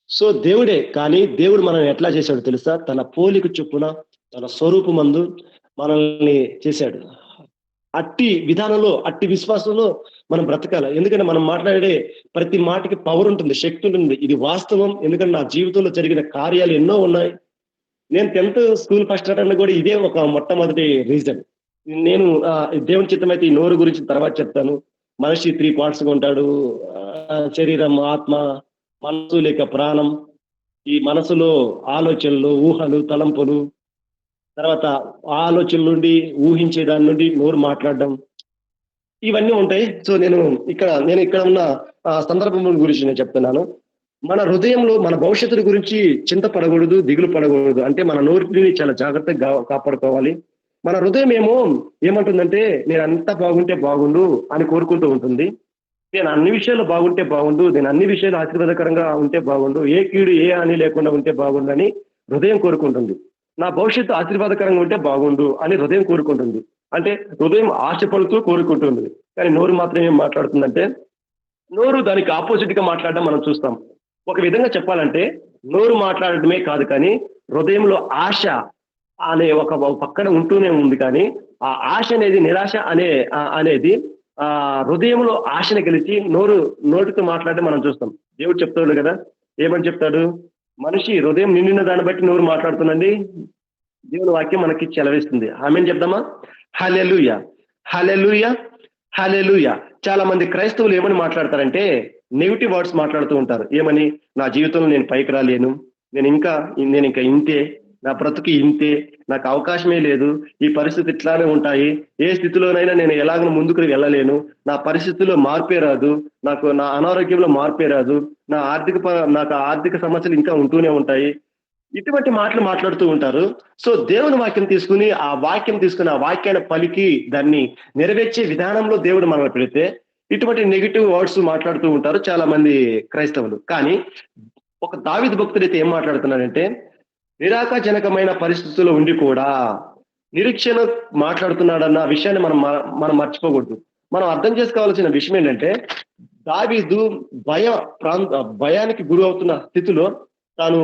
సో దేవుడే, కానీ దేవుడు మనం ఎట్లా చేశాడు తెలుసా? తన పోలిక చొప్పున, తన స్వరూపమందు మనల్ని చేశాడు. అట్టి విధానంలో, అట్టి విశ్వాసంలో మనం బ్రతకాలి. ఎందుకంటే మనం మాట్లాడే ప్రతి మాటకి పవర్ ఉంటుంది, శక్తి ఉంటుంది. ఇది వాస్తవం. ఎందుకంటే నా జీవితంలో జరిగిన కార్యాలు ఎన్నో ఉన్నాయి. నేను 10th స్కూల్ ఫస్ట్ అటెండ్ కూడా ఇదే ఒక మొట్టమొదటి రీజన్. నేను దేవుని చిత్తమైతే ఈ నోరు గురించి తర్వాత చెప్తాను. మనిషి 3 పార్ట్స్ గా ఉంటాడు. శరీరం, ఆత్మ, మనసు లేక ప్రాణం. ఈ మనసులో ఆలోచనలు, ఊహలు, తలంపులు, తర్వాత ఆలోచనల నుండి, ఊహించే దాని నుండి నోరు మాట్లాడడం, ఇవన్నీ ఉంటాయి. సో నేను ఇక్కడ ఉన్న సందర్భం గురించి నేను చెప్తున్నాను. మన హృదయంలో మన భవిష్యత్తు గురించి చింతపడకూడదు, దిగులు పడకూడదు. అంటే మన నోటిని చాలా జాగ్రత్తగా కాపాడుకోవాలి. మన హృదయం ఏమంటుందంటే, నేను అంతా బాగుంటే బాగుండు అని కోరుకుంటూ ఉంటుంది. నేను అన్ని విషయాల్లో బాగుంటే బాగుండు, నేను అన్ని విషయాలు ఆశీర్వాదకరంగా ఉంటే బాగుండు, ఏ కీడు ఏ హాని లేకుండా ఉంటే బాగుండు అని హృదయం కోరుకుంటుంది. నా భవిష్యత్తు ఆశీర్వాదకరంగా ఉంటే బాగుండు అని హృదయం కోరుకుంటుంది. అంటే హృదయం ఆశపడుతూ కోరుకుంటుంది. కానీ నోరు మాత్రం ఏం మాట్లాడుతుందంటే, నోరు దానికి ఆపోజిట్ గా మాట్లాడడం మనం చూస్తాం. ఒక విధంగా చెప్పాలంటే నోరు మాట్లాడడమే కాదు కానీ హృదయంలో ఆశ అనే ఒక పక్కన ఉంటూనే ఉంది. కానీ ఆ ఆశ అనేది నిరాశ అనేది హృదయంలో ఆశని గెలిచి నోటితో మాట్లాడడం మనం చూస్తాం. దేవుడు చెప్తాడు కదా, ఏమని చెప్తాడు? మనిషి హృదయం నిండిన దాన్ని బట్టి నోరు మాట్లాడుతుందండి. దేవుని వాక్యం మనకి చెలవిస్తుంది. ఆమేన్ చెప్దామా? హల్లెలూయా, హల్లెలూయా, హల్లెలూయా. చాలా మంది క్రైస్తవులు ఏమని మాట్లాడతారంటే నెగిటివ్ వర్డ్స్ మాట్లాడుతూ ఉంటారు. ఏమని? నా జీవితంలో నేను పైకి రాలేను, నేను ఇంకా ఇంతే, నా బ్రతుకు ఇంతే, నాకు అవకాశమే లేదు, ఈ పరిస్థితి ఇట్లానే ఉంటాయి, ఏ స్థితిలోనైనా నేను ఎలాగ ముందుకు వెళ్ళలేను, నా పరిస్థితుల్లో మార్పే రాదు, నా అనారోగ్యంలో మార్పే రాదు, నాకు ఆర్థిక సమస్యలు ఇంకా ఉంటూనే ఉంటాయి. ఇటువంటి మాటలు మాట్లాడుతూ ఉంటారు. సో దేవుని వాక్యం తీసుకుని ఆ వాక్యాన్ని పలికి దాన్ని నెరవేర్చే విధానంలో దేవుడు మనల్ని పెడితే ఇటువంటి నెగిటివ్ వర్డ్స్ మాట్లాడుతూ ఉంటారు చాలా మంది క్రైస్తవులు. కానీ ఒక దావీదు భక్తుడైతే ఏం మాట్లాడుతున్నాడంటే, నిరాశాజనకమైన పరిస్థితుల్లో ఉండి కూడా నిరీక్షణ మాట్లాడుతున్నాడన్న విషయాన్ని మనం మర్చిపోకూడదు. మనం అర్థం చేసుకోవాల్సిన విషయం ఏంటంటే, దావీదు భయానికి గురి అవుతున్న స్థితిలో తాను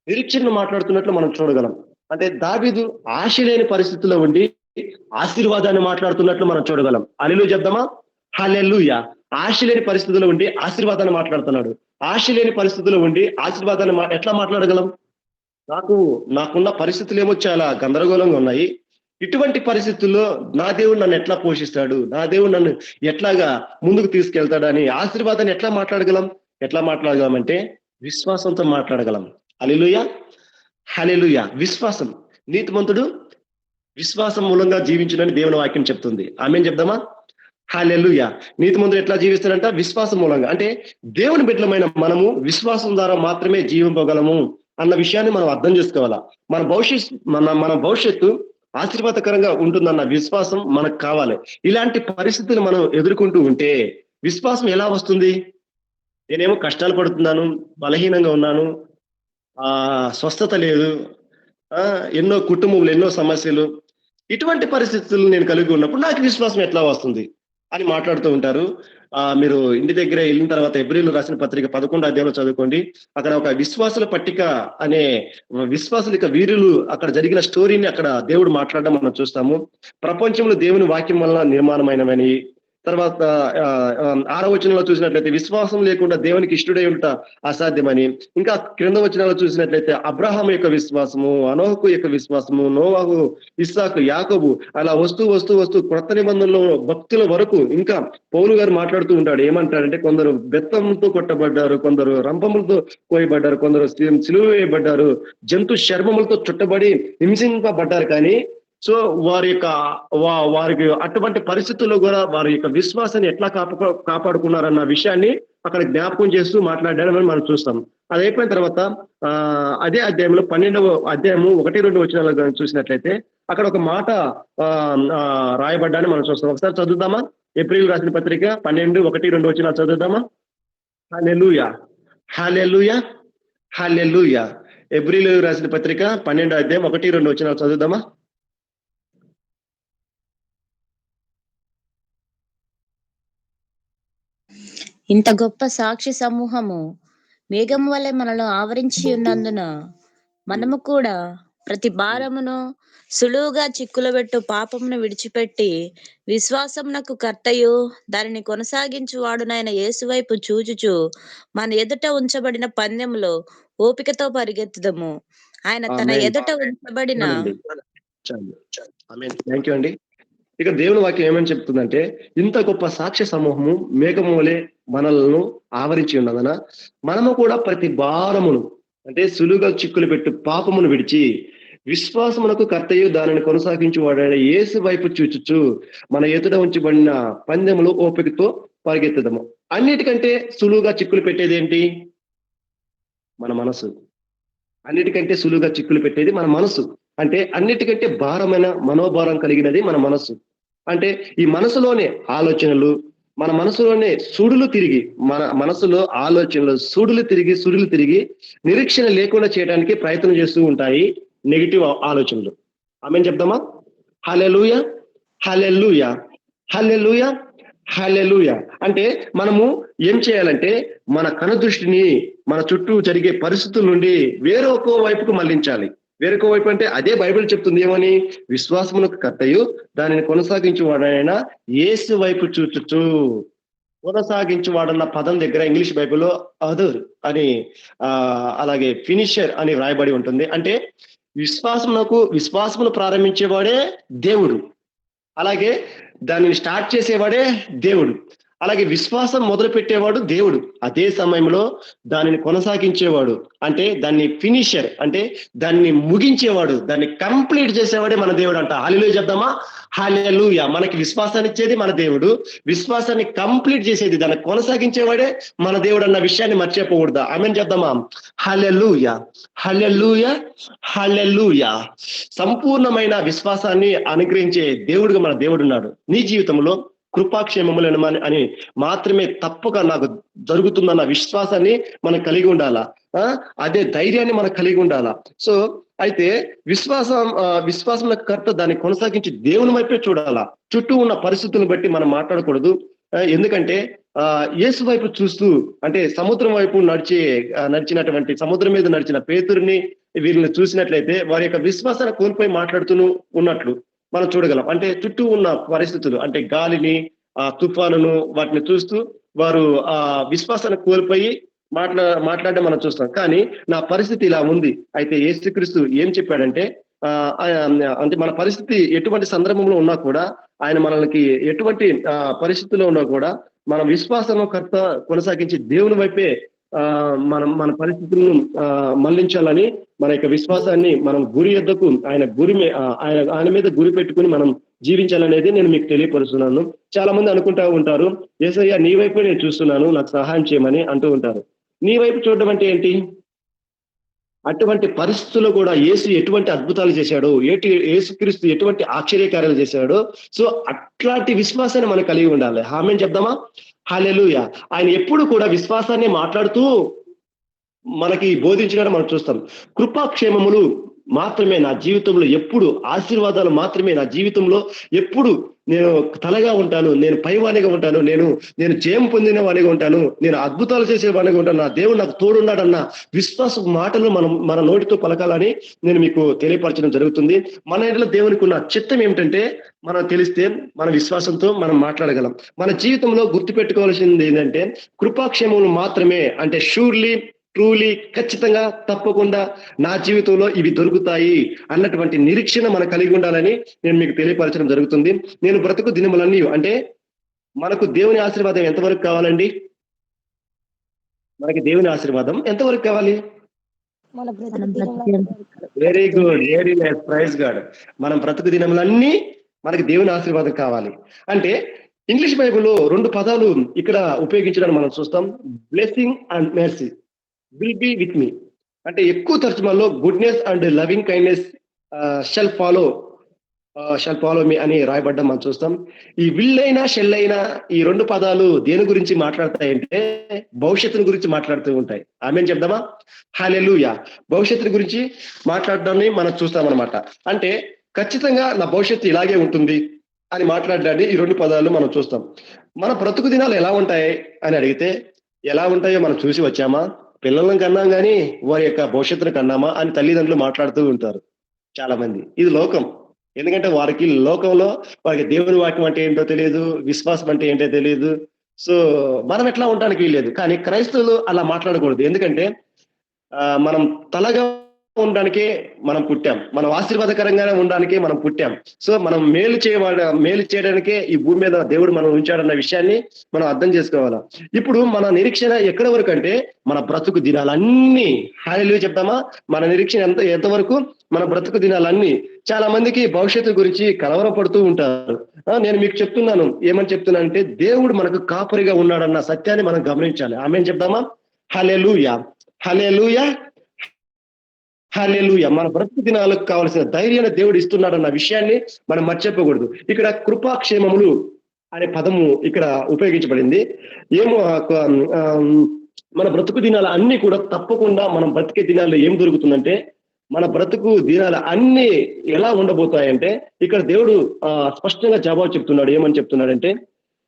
నిరీక్షణను మాట్లాడుతున్నట్లు మనం చూడగలం. అంటే దావీదు ఆశ లేని పరిస్థితుల్లో ఉండి ఆశీర్వాదాన్ని మాట్లాడుతున్నట్లు మనం చూడగలం. హల్లెలూయా చెప్దామా? హల్లెలూయా. ఆశ లేని పరిస్థితుల్లో ఉండి ఆశీర్వాదాన్ని మాట్లాడుతున్నాడు. ఆశ లేని పరిస్థితుల్లో ఉండి ఆశీర్వాదాన్ని ఎట్లా మాట్లాడగలం? నాకున్న పరిస్థితులు ఏమో చాలా గందరగోళంగా ఉన్నాయి. ఇటువంటి పరిస్థితుల్లో నా దేవుడు నన్ను ఎట్లా పోషిస్తాడు, నా దేవుడు నన్ను ఎట్లాగా ముందుకు తీసుకెళ్తాడని ఆశీర్వాదాన్ని ఎట్లా మాట్లాడగలం అంటే విశ్వాసంతో మాట్లాడగలం. హల్లెలూయా, హల్లెలూయా. విశ్వాసం. నీతిమంతుడు విశ్వాసం మూలంగా జీవించునని దేవుని వాక్యం చెప్తుంది. ఆమేన్ చెప్దామా? హల్లెలూయా. నీతిమంతుడు ఎట్లా జీవిస్తాడంట? విశ్వాసం మూలంగా. అంటే దేవుని బిడ్డలమైన మనము విశ్వాసం ద్వారా మాత్రమే జీవింపగలము అన్న విషయాన్ని మనం అర్థం చేసుకోవాలా. మన భవిష్యత్తు ఆశీర్వాదకరంగా ఉంటుందన్న విశ్వాసం మనకు కావాలి. ఇలాంటి పరిస్థితులు మనం ఎదుర్కొంటూ ఉంటే విశ్వాసం ఎలా వస్తుంది? నేనేమో కష్టాలు పడుతున్నాను, బలహీనంగా ఉన్నాను, స్వస్థత లేదు, ఎన్నో కుటుంబంలో ఎన్నో సమస్యలు, ఇటువంటి పరిస్థితులు నేను కలిగి ఉన్నప్పుడు నాకు విశ్వాసం ఎట్లా వస్తుంది అని మాట్లాడుతూ ఉంటారు. మీరు ఇంటి దగ్గర వెళ్ళిన తర్వాత హెబ్రీయులు రాసిన పత్రిక 11వ అధ్యాయంలో చదువుకోండి. అక్కడ ఒక విశ్వాసుల పట్టిక అనే విశ్వాసుల యొక్క వీరులు అక్కడ జరిగిన స్టోరీని అక్కడ దేవుడు మాట్లాడడం మనం చూస్తాము. ప్రపంచంలో దేవుని వాక్యం వలన నిర్మాణమైనవని, తర్వాత 6వ వచనంలో చూసినట్లయితే విశ్వాసం లేకుండా దేవునికి ఇష్టడై ఉంట అసాధ్యమని, ఇంకా క్రింద వచనాల్లో చూసినట్లయితే అబ్రహాము యొక్క విశ్వాసము, అనోహకు యొక్క విశ్వాసము, నోవాహు, ఇస్సాకు, యాకోబు, అలా వస్తూ క్రొత్త నిబంధనలో భక్తుల వరకు ఇంకా పౌలు గారు మాట్లాడుతూ ఉంటాడు. ఏమంటారంటే కొందరు బెత్తంతో కొట్టబడ్డారు, కొందరు రంపములతో కోయబడ్డారు, కొందరు సిలువ వేయబడ్డారు, జంతు చర్మములతో చుట్టబడి హింసింపబడ్డారు. కానీ సో వారికి అటువంటి పరిస్థితుల్లో కూడా వారి యొక్క విశ్వాసాన్ని ఎట్లా కాపాడుకున్నారన్న విషయాన్ని అక్కడ జ్ఞాపకం చేస్తూ మాట్లాడారని మనం చూస్తాం. అది అయిపోయిన తర్వాత అదే అధ్యాయంలో 12వ అధ్యాయము 1-2 వచనాలు చూసినట్లయితే అక్కడ ఒక మాట రాయబడ్డాన్ని మనం చూస్తాం. ఒకసారి చదువుదామా? ఏప్రిల్ రాసిన పత్రిక 12:1-2 వచనాలు చదువుదామా? హల్లెలూయా, హల్లెలూయా, హల్లెలూయా. ఏప్రిల్ రాసిన పత్రిక 12వ అధ్యాయం 1-2 వచనాలు చదువుదామా? ఇంత గొప్ప సాక్షి సమూహము మేఘం వలె మనలో ఆవరించి ఉన్నందున మనము కూడా ప్రతి భారమును సులువుగా చిక్కులబెట్టు పాపమును విడిచిపెట్టి విశ్వాసమునకు కర్తయు దానిని కొనసాగించు వాడునైన యేసు వైపు చూచుచు మన ఎదుట ఉంచబడిన పందెములో ఓపికతో పరిగెత్తుదము. ఆయన తన ఎదుట ఉంచబడిన థ్యాంక్ యూ అండి. ఇక దేవుని వాక్యం ఏమని చెప్తుందంటే, ఇంత గొప్ప సాక్ష్య సమూహము మేఘము వలె మనలను ఆవరించి ఉన్నదన మనము కూడా ప్రతి భారమును అంటే సులువుగా చిక్కులు పెట్టు పాపమును విడిచి విశ్వాసమునకు కర్తయు దానిని కొనసాగించు వాడైన యేసు వైపు చూచుచు మన ఎదుట ఉంచబడిన పందెములు ఓపికతో పరిగెత్తుదము. అన్నిటికంటే సులువుగా చిక్కులు పెట్టేది ఏంటి? మన మనసు. అన్నిటికంటే సులువుగా చిక్కులు పెట్టేది మన మనసు. అంటే అన్నిటికంటే భారమైన మనోభారం కలిగినది మన మనసు. అంటే ఈ మనసులోనే ఆలోచనలు, మన మనసులోనే సుడులు తిరిగి, మన మనసులో ఆలోచనలు సుడులు తిరిగి నిరీక్షణ లేకుండా చేయడానికి ప్రయత్నం చేస్తూ ఉంటాయి నెగిటివ్ ఆలోచనలు. ఆమేన్ చెప్దామా? హల్లెలూయా, హల్లెలూయా, హల్లెలూయా, హల్లెలూయా. అంటే మనము ఏం చేయాలంటే మన కనుదృష్టిని మన చుట్టూ జరిగే పరిస్థితుల నుండి వేరొక వైపుకు మళ్లించాలి. వేరొక వైపు అంటే అదే బైబిల్ చెప్తుంది ఏమని? విశ్వాసమునకు కర్తయు దానిని కొనసాగించువాడైన యేసు వైపు చూచుచు. కొనసాగించువాడన్న పదం దగ్గర ఇంగ్లీష్ బైబిల్లో అదర్ అని అలాగే ఫినిషర్ అని వ్రాయబడి ఉంటుంది. అంటే విశ్వాసమును ప్రారంభించేవాడే దేవుడు. అలాగే దానిని స్టార్ట్ చేసేవాడే దేవుడు. అలాగే విశ్వాసం మొదలు పెట్టేవాడు దేవుడు. అదే సమయంలో దానిని కొనసాగించేవాడు అంటే దాన్ని ఫినిషర్ అంటే దాన్ని ముగించేవాడు, దాన్ని కంప్లీట్ చేసేవాడే మన దేవుడు అంట. హల్లెలూయా చెప్దామా? హల్లెలూయా. మనకి విశ్వాసాన్ని ఇచ్చేది మన దేవుడు, విశ్వాసాన్ని కంప్లీట్ చేసేది, దాన్ని కొనసాగించేవాడే మన దేవుడు అన్న విషయాన్ని మర్చిపోకూడదా? ఆమేన్ చెప్దామా? హల్లెలూయా, హల్లెలూయా, హల్లెలూయా. సంపూర్ణమైన విశ్వాసాన్ని అనుగ్రహించే దేవుడుగా మన దేవుడు ఉన్నాడు. నీ జీవితంలో కృపాక్షేమములను అని మాత్రమే తప్పక నాకు జరుగుతుందన్న విశ్వాసాన్ని మనం కలిగి ఉండాలా. అదే ధైర్యాన్ని మనం కలిగి ఉండాలా. సో అయితే విశ్వాసం కర్త దాన్ని కొనసాగించి దేవుని వైపే చూడాలా. చుట్టూ ఉన్న పరిస్థితులను బట్టి మనం మాట్లాడకూడదు. ఎందుకంటే యేసు వైపు చూస్తూ, అంటే సముద్రం వైపు నడిచినటువంటి సముద్రం మీద నడిచిన పేతురుని వీళ్ళని చూసినట్లయితే వారి యొక్క విశ్వాసాన్ని కోల్పోయి మాట్లాడుతూ ఉన్నట్లు మనం చూడగలం. అంటే చుట్టూ ఉన్న పరిస్థితులు అంటే గాలిని, తుఫానును వాటిని చూస్తూ వారు ఆ విశ్వాసాన్ని కోల్పోయి మాట్లాడడం మనం చూస్తాం. కానీ నా పరిస్థితి ఇలా ఉంది. అయితే యేసుక్రీస్తు ఏం చెప్పాడంటే అంటే మన పరిస్థితి ఎటువంటి సందర్భంలో ఉన్నా కూడా, ఆయన మనకి ఎటువంటి పరిస్థితుల్లో ఉన్నా కూడా మన విశ్వాసము కర్త కొనసాగించి దేవుని వైపే మన పరిస్థితులను మళ్లించాలని, మన యొక్క విశ్వాసాన్ని మనం గురి యొద్దకు ఆయన మీద గురి పెట్టుకుని మనం జీవించాలనేది నేను మీకు తెలియపరుస్తున్నాను. చాలా మంది అనుకుంటా ఉంటారు, యేసయ్య నీ వైపు నేను చూస్తున్నాను, నాకు సహాయం చేయమని అంటూ ఉంటారు. నీ వైపు చూడడం అంటే ఏంటి? అటువంటి పరిస్థితుల్లో కూడా యేసు ఎటువంటి అద్భుతాలు చేశాడో, యేసుక్రీస్తు ఎటువంటి ఆశ్చర్యకార్యాలు చేశాడో, సో అట్లాంటి విశ్వాసాన్ని మనం కలిగి ఉండాలి. ఆమేన్ చెప్దామా? హల్లెలూయా. ఆయన ఎప్పుడు కూడా విశ్వాసాన్ని మాట్లాడుతూ మనకి బోధించడం మనం చూస్తాం. కృపాక్షేమములు మాత్రమే నా జీవితంలో ఎప్పుడు, ఆశీర్వాదాలు మాత్రమే నా జీవితంలో ఎప్పుడు నేను తలగా ఉంటాను, నేను పైవానిగా ఉంటాను, నేను జయం పొందిన వానిగా ఉంటాను, నేను అద్భుతాలు చేసే వానిగా ఉంటాను, నా దేవుడు నాకు తోడున్నాడన్న విశ్వాస మాటలు మన నోటితో పలకాలని నేను మీకు తెలియపరచడం జరుగుతుంది. మన ఇంట్లో దేవునికి ఉన్న చిత్తం ఏమిటంటే, మనం తెలిస్తే మన విశ్వాసంతో మనం మాట్లాడగలం. మన జీవితంలో గుర్తుపెట్టుకోవాల్సింది ఏంటంటే, కృపాక్షేమములు మాత్రమే, అంటే షూర్లీ, ట్రూలీ, ఖచ్చితంగా, తప్పకుండా నా జీవితంలో ఇవి దొరుకుతాయి అన్నటువంటి నిరీక్షణ మనం కలిగి ఉండాలని నేను మీకు తెలియపరచడం జరుగుతుంది. నేను బ్రతుకు దినములన్నీ, అంటే మనకు దేవుని ఆశీర్వాదం ఎంతవరకు కావాలండి? మనకి దేవుని ఆశీర్వాదం ఎంతవరకు కావాలి? Very good, very nice, praise God. మనం బ్రతుకు దినములన్నీ మనకి దేవుని ఆశీర్వాదం కావాలి. అంటే ఇంగ్లీష్ బైబిల్లో 2 పదాలు ఇక్కడ ఉపయోగించడానికి మనం చూస్తాం, blessing and mercy. Will be with me అంటే ఎక్కువ తర్జుమాలో goodness and loving kindness shall follow me అని రాయబడ్డం మనం చూస్తాం. ఈ విల్ అయినా షెల్ అయినా ఈ 2 పదాలు దేని గురించి మాట్లాడతాయంటే భవిష్యత్తుని గురించి మాట్లాడుతూ ఉంటాయి. ఆమేన్ చెప్దామా? హల్లెలూయా. భవిష్యత్తుని గురించి మాట్లాడడాన్ని మనం చూస్తాం అనమాట. అంటే ఖచ్చితంగా నా భవిష్యత్తు ఇలాగే ఉంటుంది అని మాట్లాడడాన్ని ఈ 2 పదాలు మనం చూస్తాం. మన బ్రతుకు దినాలు ఎలా ఉంటాయి అని అడిగితే, ఎలా ఉంటాయో మనం చూసి వచ్చామా? పిల్లలను కన్నాం కానీ వారి యొక్క భవిష్యత్తును కన్నామా అని తల్లిదండ్రులు మాట్లాడుతూ ఉంటారు చాలా మంది. ఇది లోకం. ఎందుకంటే వారికి లోకంలో వారికి దేవుని వాక్యం అంటే ఏంటో తెలియదు, విశ్వాసం అంటే ఏంటో తెలియదు. సో మనం ఎట్లా ఉండడానికి వీల్లేదు. కానీ క్రైస్తవులు అలా మాట్లాడకూడదు. ఎందుకంటే మనం తలగా ఉండడానికే మనం పుట్టాం, మనం ఆశీర్వాదకరంగానే ఉండడానికే మనం పుట్టాం. సో మనం మేలు చేయడానికే ఈ భూమి మీద దేవుడు మనం ఉంచాడన్న విషయాన్ని మనం అర్థం చేసుకోవాలా. ఇప్పుడు మన నిరీక్షణ ఎక్కడి వరకు అంటే మన బ్రతుకు దినాలన్నీ. హల్లెలూయా చెప్తామా? మన నిరీక్షణ ఎంతవరకు? మన బ్రతుకు దినాలన్నీ. చాలా మందికి భవిష్యత్తు గురించి కలవరం పడుతూ ఉంటారు. నేను మీకు చెప్తున్నాను, ఏమని చెప్తున్నానంటే దేవుడు మనకు కాపరిగా ఉన్నాడన్న సత్యాన్ని మనం గమనించాలి. ఆమేన్ చెప్తామా? హల్లెలూయా, హల్లెలూయా, హల్లెలూయా. మన బ్రతుకు దినాలకు కావాల్సిన ధైర్యాన్ని దేవుడు ఇస్తున్నాడన్న విషయాన్ని మనం మర్చిపోకూడదు. ఇక్కడ కృపాక్షేమములు అనే పదము ఇక్కడ ఉపయోగించబడింది. ఏమో మన బ్రతుకు దినాలు అన్ని కూడా తప్పకుండా మనం బ్రతికే దినాల్లో ఏం దొరుకుతుందంటే, మన బ్రతుకు దినాలు అన్ని ఎలా ఉండబోతాయంటే, ఇక్కడ దేవుడు స్పష్టంగా జవాబు చెప్తున్నాడు. ఏమని చెప్తున్నాడంటే,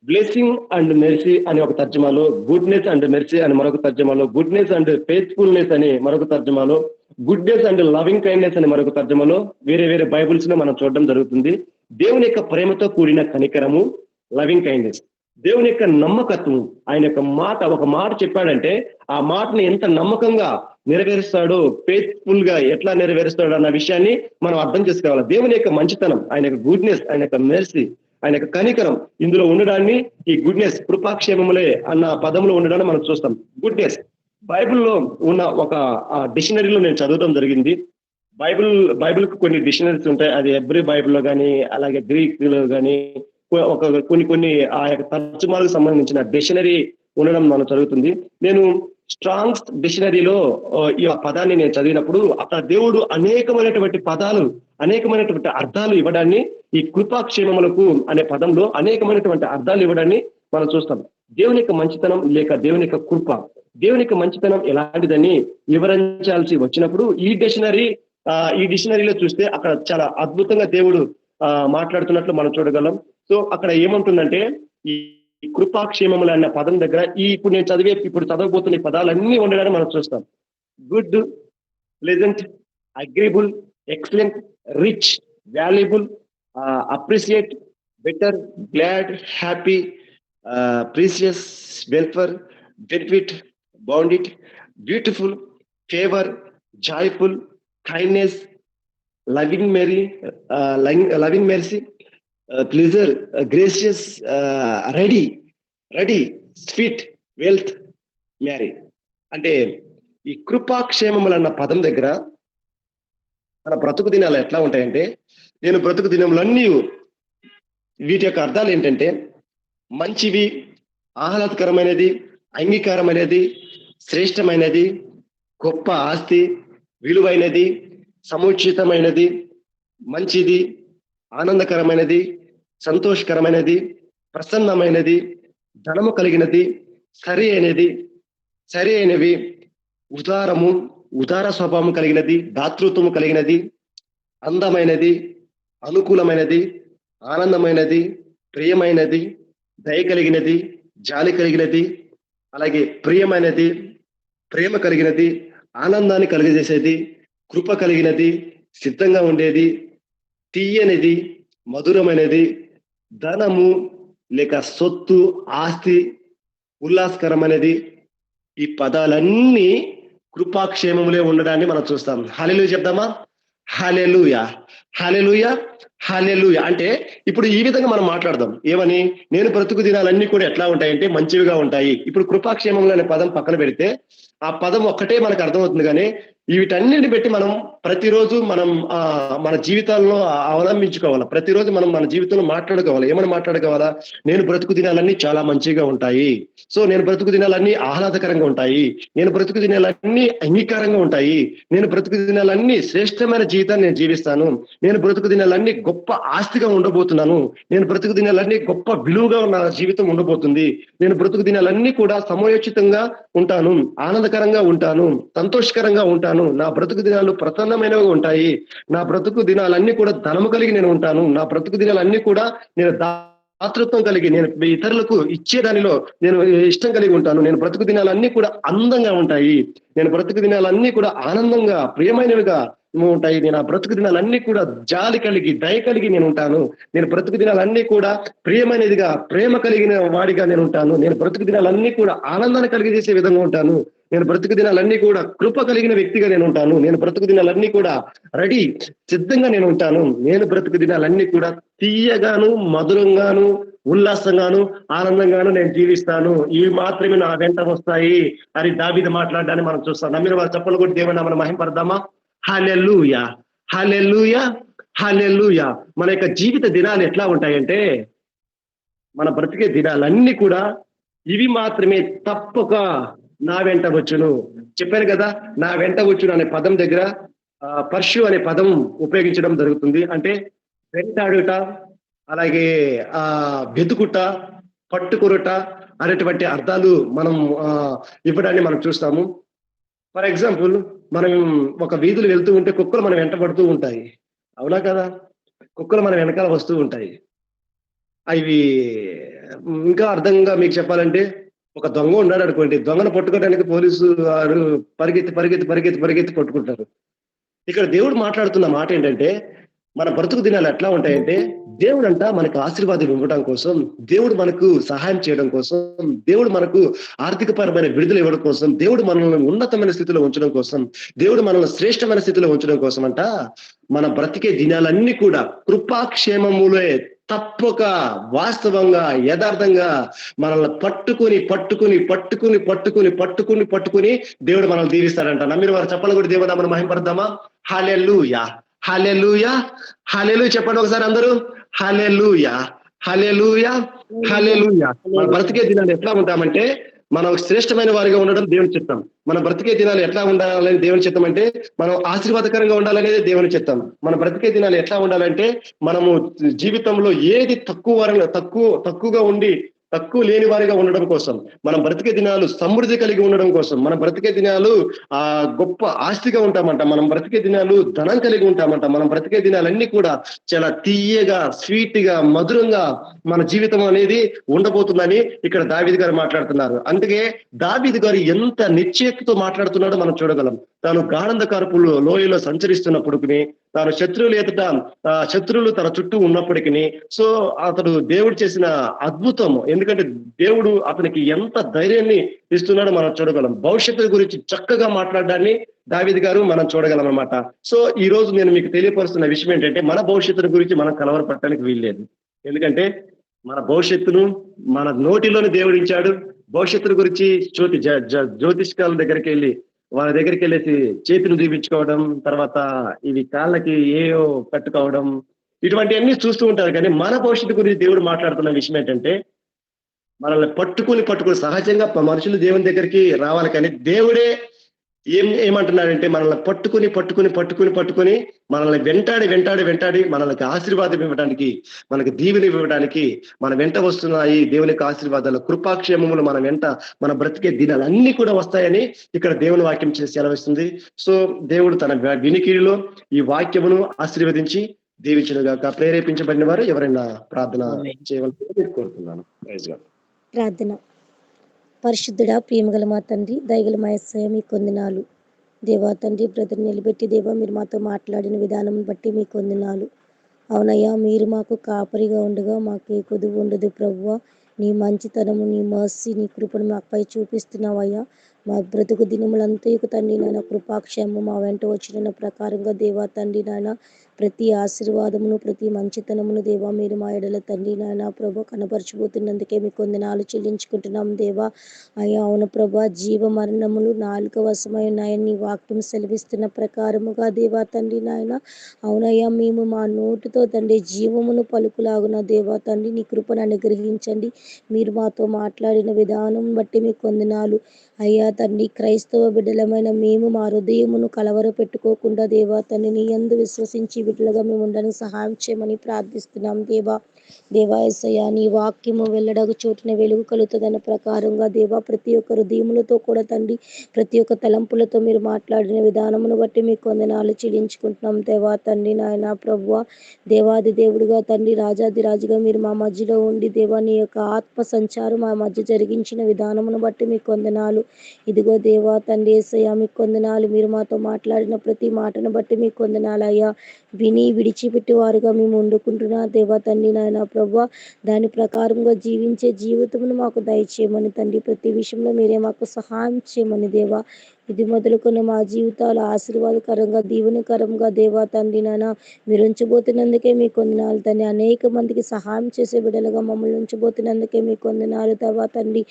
బ్లెస్సింగ్ అండ్ మెర్సీ అని ఒక తర్జమాలో, గుడ్నెస్ అండ్ మెర్సీ అని మరొక తర్జమాలో, గుడ్నెస్ అండ్ ఫెయిత్ఫుల్నెస్ అని మరొక తర్జమాలో, గుడ్నెస్ అండ్ లవింగ్ కైండ్నెస్ అని మరొక తర్జమాలో, వేరే వేరే బైబుల్స్ లో మనం చూడడం జరుగుతుంది. దేవుని యొక్క ప్రేమతో కూడిన కనికరము, లవింగ్ కైండ్నెస్. దేవుని యొక్క నమ్మకత్వం, ఆయన యొక్క మాట, ఒక మాట చెప్పాడంటే ఆ మాటని ఎంత నమ్మకంగా నెరవేరుస్తాడో, ఫెయిత్ఫుల్ గా ఎట్లా నెరవేరుస్తాడో అన్న విషయాన్ని మనం అర్థం చేసుకోవాలి. దేవుని యొక్క మంచితనం, ఆయన యొక్క గుడ్నెస్, ఆయన యొక్క మెర్సీ, ఆయన యొక్క కనికరం ఇందులో ఉండడాన్ని, ఈ గుడ్నెస్ కృపాక్షేమములే అన్న పదంలో ఉండడాన్ని మనం చూస్తాం. గుడ్నెస్ బైబిల్లో ఉన్న ఒక డిక్షనరీలో నేను చదవడం జరిగింది. బైబిల్కి కొన్ని డిక్షనరీస్ ఉంటాయి. అది ఎబ్రి బైబిల్లో కానీ, అలాగే గ్రీక్ లో కానీ కొన్ని ఆ యొక్క తర్జుమాలకు సంబంధించిన డిక్షనరీ ఉండడం మనం జరుగుతుంది. నేను స్ట్రాంగ్స్ డిక్షనరీలో ఈ పదాన్ని నేను చదివినప్పుడు అక్కడ దేవుడు అనేకమైనటువంటి పదాలు, అనేకమైనటువంటి అర్థాలు ఇవ్వడాన్ని, ఈ కృపాక్షేమములకు అనే పదంలో అనేకమైనటువంటి అర్థాలు ఇవ్వడాన్ని మనం చూస్తాం. దేవుని యొక్క మంచితనం లేక దేవుని యొక్క కృప, దేవుని యొక్క మంచితనం ఎలాంటిదని వివరించాల్సి వచ్చినప్పుడు ఈ డిక్షనరీలో చూస్తే అక్కడ చాలా అద్భుతంగా దేవుడు మాట్లాడుతున్నట్లు మనం చూడగలం. సో అక్కడ ఏమంటుందంటే, ఈ కృపాక్షేమములు అన్న పదం దగ్గర ఇప్పుడు చదవబోతున్న ఈ పదాలన్నీ ఉండడాన్ని మనం చూస్తాం. Good, pleasant, agreeable, excellent, rich, valuable, appreciate, better, glad, happy, precious, welfare, benefit, bounty, beautiful, favour, joyful, kindness, loving mercy, pleasure, gracious, ready, sweet, wealth, merry. అంటే ఈ కృపాక్షేమములు అన్న పదం దగ్గర మన బ్రతుకు దినాలు ఎట్లా ఉంటాయంటే, నేను బ్రతుకు దినములన్నీ, వీటి యొక్క అర్థాలు ఏంటంటే, మంచివి, ఆహ్లాదకరమైనది, అంగీకారమైనది, శ్రేష్టమైనది, గొప్ప ఆస్తి, విలువైనది, సముచితమైనది, మంచిది, ఆనందకరమైనది, సంతోషకరమైనది, ప్రసన్నమైనది, ధనము కలిగినది, సరి అయినవి, ఉదార స్వభావం కలిగినది, దాతృత్వము కలిగినది, అందమైనది, అనుకూలమైనది, ఆనందమైనది, ప్రియమైనది, దయ కలిగినది, జాలి కలిగినది, అలాగే ప్రియమైనది, ప్రేమ కలిగినది, ఆనందాన్ని కలిగజేసేది, కృప కలిగినది, సిద్ధంగా ఉండేది, తీయనిది, మధురమైనది, ధనము లేక సొత్తు, ఆస్తి, ఉల్లాసకరమైనది. ఈ పదాలన్నీ కృపాక్షేమములే ఉండడాన్ని మనం చూస్తాం. హల్లెలూయా చెప్దామా? హల్లెలూయా, హల్లెలూయా, హల్లెలూయా. అంటే ఇప్పుడు ఈ విధంగా మనం మాట్లాడదాం. ఏమని? నేను బ్రతుకు దినాలన్నీ కూడా ఎట్లా ఉంటాయంటే మంచివిగా ఉంటాయి. ఇప్పుడు కృపాక్షేమములు అనే పదం పక్కన పెడితే ఆ పదం ఒక్కటే మనకు అర్థమవుతుంది. కానీ వీటన్నిటిని పెట్టి మనం ప్రతిరోజు మన జీవితాల్లో అవలంబించుకోవాలా. ప్రతిరోజు మనం మన జీవితంలో మాట్లాడుకోవాలి. ఏమని మాట్లాడుకోవాలా? నేను బ్రతుకు దినాలన్నీ చాలా మంచిగా ఉంటాయి. సో నేను బ్రతుకు దినాలన్నీ ఆహ్లాదకరంగా ఉంటాయి. నేను బ్రతుకు దినాలన్నీ అంగీకారంగా ఉంటాయి. నేను బ్రతుకు దినాలన్నీ శ్రేష్టమైన జీవితాన్ని నేను జీవిస్తాను. నేను బ్రతుకు దినాలన్నీ గొప్ప ఆస్తిగా ఉండబోతున్నాను. నేను బ్రతుకు దినాలన్నీ గొప్ప విలువగా ఉన్న జీవితం ఉండబోతుంది. నేను బ్రతుకు దినాలన్నీ కూడా సమయోచితంగా ఉంటాను, ఆనందకరంగా ఉంటాను, సంతోషకరంగా ఉంటాను. నా బ్రతుకు దినాలు ప్రసన్నమైనవి ఉంటాయి. నా బ్రతుకు దినాలన్నీ కూడా ధనము కలిగి నేను ఉంటాను. నా బ్రతుకు దినాలన్నీ కూడా నేను దాతృత్వం కలిగి, నేను ఇతరులకు ఇచ్చేదానిలో నేను ఇష్టం కలిగి ఉంటాను. నేను బ్రతుకు దినాలన్నీ కూడా అందంగా ఉంటాయి. నేను బ్రతుకు దినాలన్నీ కూడా ఆనందంగా, ప్రియమైనవిగా ఉంటాయి. నేను ఆ బ్రతుకు దినాలన్నీ కూడా జాలి కలిగి, దయ కలిగి నేను ఉంటాను. నేను బ్రతుకు దినాలన్నీ కూడా ప్రియమైనదిగా, ప్రేమ కలిగిన వాడిగా నేను ఉంటాను. నేను బ్రతుకు దినాలన్నీ కూడా ఆనందాన్ని కలిగజేసే విధంగా ఉంటాను. నేను బ్రతుకు దినాలన్నీ కూడా కృప కలిగిన వ్యక్తిగా నేను ఉంటాను. నేను బ్రతుకు దినాలన్నీ కూడా రెడీ, సిద్ధంగా నేను ఉంటాను. నేను బ్రతుకు దినాలన్నీ కూడా తీయగాను, మధురంగాను, ఉల్లాసంగాను, ఆనందంగాను నేను జీవిస్తాను. ఇవి మాత్రమే నా వెంట వస్తాయి అని దావీదు మాట్లాడడాన్ని మనం చూస్తాం. నమ్మిన వారు చప్పలు కొట్టి దేవుని నామమున మహిమపడదామా? హల్లెలూయా, హల్లెలూయా, హల్లెలూయా. మన యొక్క జీవిత దినాలు ఎట్లా ఉంటాయంటే, మన బ్రతికే దినాలన్నీ కూడా ఇవి మాత్రమే తప్పక నా వెంట వచ్చును. చెప్పాను కదా, నా వెంట వచ్చును అనే పదం దగ్గర పర్షు అనే పదం ఉపయోగించడం జరుగుతుంది. అంటే వెంటాడుట, అలాగే వెతుకుట, పట్టుకొనుట అనేటువంటి అర్థాలు మనం ఇవ్వడాన్ని మనం చూస్తాము. ఫర్ ఎగ్జాంపుల్, మనం ఒక వీధులు వెళ్తూ ఉంటే కుక్కలు మనం వెంట పడుతూ ఉంటాయి. అవునా కదా? కుక్కలు మన వెనకాల వస్తూ ఉంటాయి. అవి ఇంకా అర్థంగా మీకు చెప్పాలంటే, ఒక దొంగ ఉన్నాడనుకోండి, దొంగను పట్టుకోవడానికి పోలీసు వారు పరిగెత్తి, పరిగెత్తి, పరిగెత్తి, పరిగెత్తి పట్టుకుంటారు. ఇక్కడ దేవుడు మాట్లాడుతున్న మాట ఏంటంటే, మన బ్రతుకు దినాలు ఎట్లా ఉంటాయంటే, దేవుడంట మనకు ఆశీర్వాదం ఇవ్వడం కోసం, దేవుడు మనకు సహాయం చేయడం కోసం, దేవుడు మనకు ఆర్థికపరమైన విడుదల ఇవ్వడం కోసం, దేవుడు మనల్ని ఉన్నతమైన స్థితిలో ఉంచడం కోసం, దేవుడు మనల్ని శ్రేష్టమైన స్థితిలో ఉంచడం కోసం అంట, మన బ్రతికే దినాలన్నీ కూడా కృపాక్షేమములే తప్పక వాస్తవంగా యథార్థంగా మనల్ని పట్టుకుని పట్టుకుని పట్టుకుని పట్టుకుని పట్టుకుని పట్టుకుని దేవుడు మనల్ని దీవిస్తాడంట. నమ్మిన వారు చెప్పలు కూడా దేవుడు మనం మహింపడదామా? హల్లెలూయా, హల్లెలూయా, హల్లెలూయా చెప్పండి ఒకసారి అందరూ. హల్లెలూయా, హల్లెలూయా, హల్లెలూయా. మన బ్రతికే దినాలు ఎట్లా ఉంటామంటే, మనం శ్రేష్టమైన వారిగా ఉండడం దేవుని చిత్తం. మన బ్రతికే దినాలు ఎట్లా ఉండాలని దేవుని చిత్తం అంటే, మనం ఆశీర్వాదకరంగా ఉండాలనేది దేవుని చిత్తం. మన బ్రతికే దినాలు ఎట్లా ఉండాలంటే, మనము జీవితంలో ఏది తక్కువగా ఉండి తక్కువ లేని వారిగా ఉండడం కోసం, మనం బ్రతికే దినాలు సమృద్ధి కలిగి ఉండడం కోసం, మన బ్రతికే దినాలు గొప్ప ఆస్తిగా ఉంటామంట, మనం బ్రతికే దినాలు ధనం కలిగి ఉంటామంట, మనం బ్రతికే దినాలన్నీ కూడా చాలా తీయగా, స్వీట్ గా, మధురంగా మన జీవితం అనేది ఉండబోతుందని ఇక్కడ దావీదు గారు మాట్లాడుతున్నారు. అందుకే దావీదు గారు ఎంత నిశ్చయతతో మాట్లాడుతున్నాడో మనం చూడగలం. తాను గాఢంధకారపు లోయలో సంచరిస్తున్నప్పటికీ, తాను శత్రువులు తన చుట్టూ ఉన్నప్పటికీ, సో అతడు దేవుడు చేసిన అద్భుతం, ఎందుకంటే దేవుడు అతనికి ఎంత ధైర్యాన్ని ఇస్తున్నాడో మనం చూడగలం. భవిష్యత్తు గురించి చక్కగా మాట్లాడడాన్ని దావీదు గారు మనం చూడగలం అన్నమాట. సో ఈ రోజు నేను మీకు తెలియపరుస్తున్న విషయం ఏంటంటే, మన భవిష్యత్తు గురించి మనం కలవరపడటానికి వీల్లేదు. ఎందుకంటే మన భవిష్యత్తును మన నోటిలోని దేవుడు ఇచ్చాడు. భవిష్యత్తు గురించి జ్యోతిష్కాల దగ్గరికి వెళ్ళి, వాళ్ళ దగ్గరికి వెళ్ళేసి చేతులు దీపించుకోవడం, తర్వాత ఇవి కాళ్ళకి ఏయో కట్టుకోవడం, ఇటువంటివన్నీ చూస్తూ ఉంటారు. కానీ మన భవిష్యత్తు గురించి దేవుడు మాట్లాడుతున్న విషయం ఏంటంటే, మనల్ని పట్టుకుని సహజంగా మనుషులు దేవుని దగ్గరికి రావాలి, కానీ దేవుడే ఏమంటున్నాడంటే, మనల్ని పట్టుకుని మనల్ని వెంటాడి మనకి ఆశీర్వాదం ఇవ్వడానికి, మనకి దీవెని ఇవ్వడానికి, మన వెంట వస్తున్నాయి దేవుని యొక్క ఆశీర్వాదాలు, కృపాక్షేమములు మన వెంట, మన బ్రతికే దినాలన్నీ కూడా వస్తాయని ఇక్కడ దేవుని వాక్యం చేసి సెలవిస్తుంది. సో దేవుడు తన వినికిడిలో ఈ వాక్యమును ఆశీర్వదించి దీవించునుగాక. ప్రేరేపించబడిన వారు ఎవరైనా ప్రార్థన చేయవలసిందిగా కోరుతున్నాను. Praise God. ప్రార్థన. పరిశుద్ధుడా, ప్రేమగల మా తండ్రి, దయగల మా యేసయ్య, మీ కొందినాలు దేవా. తండ్రి, బ్రదర్ నిలబెట్టి దేవా, మీరు మాతో మాట్లాడిన విధానం బట్టి మీ కొందినాలు. అవునయ్యా, మీరు మాకు కాపరిగా ఉండగా మాకు ఏ కొదువు ఉండదు ప్రభువా. నీ మంచితనము, నీ మర్సీ, నీ కృపను మాపై చూపిస్తున్నావయ్యా. మా బ్రతుకు దినములంతయు తండ్రి నాయన కృపాక్షేమం మా వెంట వచ్చిన ప్రకారంగా దేవా తండ్రి నాయన, ప్రతి ఆశీర్వాదమును, ప్రతి మంచితనమును దేవా మీరు మా ఎడల తండ్రి నాయన ప్రభు కనపరచబోతున్నందుకే మీ కొందనాలు చెల్లించుకుంటున్నాం దేవా. అయ్యా అవును ప్రభా, జీవ మరణములు నాలుక వశమై ఉన్నాయని నీ వాక్యం సెలవిస్తున్న ప్రకారముగా దేవా తండ్రి నాయన, అవునయ్యా మేము మా నోటితో తండ్రి జీవమును పలుకులాగున దేవా తండ్రి నీ కృపను అనుగ్రహించండి. మీరు మాతో మాట్లాడిన విధానం బట్టి మీ కొందనాలు అయ్యా తండ్రి. క్రైస్తవ బిడ్డలమైన మేము మా హృదయమును కలవర పెట్టుకోకుండా దేవా తండ్రి నీ యందు విశ్వసించి బిడ్డలుగా మేము ఉండడానికి సహాయం చేయమని ప్రార్థిస్తున్నాం దేవా. దేవాయసయ్య, నీ వాక్యము వెళ్ళడగు చోటున వెలుగు కలుగుతుందన్న ప్రకారంగా దేవా, ప్రతి ఒక్క హృదయములతో కూడా తండ్రి, ప్రతి ఒక్క తలంపులతో మీరు మాట్లాడిన విధానమును బట్టి మీకు వందనాలు చెల్లించుకుంటున్నాం దేవా తండ్రి నాయన ప్రభువా. దేవాది దేవుడిగా తండ్రి, రాజాది రాజుగా మీరు మా మధ్యలో ఉండి దేవా నీ యొక్క ఆత్మ సంచారం మా మధ్య జరిగించిన విధానమును బట్టి మీకు వందనాలు. ఇదిగో దేవా తండ్రి యేసయ్య, మీకు వందనాలు. మీరు మాతో మాట్లాడిన ప్రతి మాటను బట్టి మీకు వందనాలు అయ్యా. విని విడిచిపెట్టి వారుగా మేము వండుకుంటున్నా దేవా తండ్రి నాయన ప్రభా, దాని ప్రకారంగా జీవించే జీవితమును మాకు దయచేయమని తండ్రి, ప్రతి విషయంలో మీరే మాకు సహాయం చేయమని దేవా. ఇది మొదలుకొని మా జీవితాలు ఆశీర్వాదకరంగా, దీవెనకరంగా దేవా తండ్రి నాయన మీరు ఉంచబోతున్నందుకే మీకు వందనాలు తండ్రి. అనేక మందికి సహాయం చేసే బిడ్డలుగా మమ్మల్ని ఉంచబోతున్నందుకే మీకు వందనాలు దేవా తండ్రి.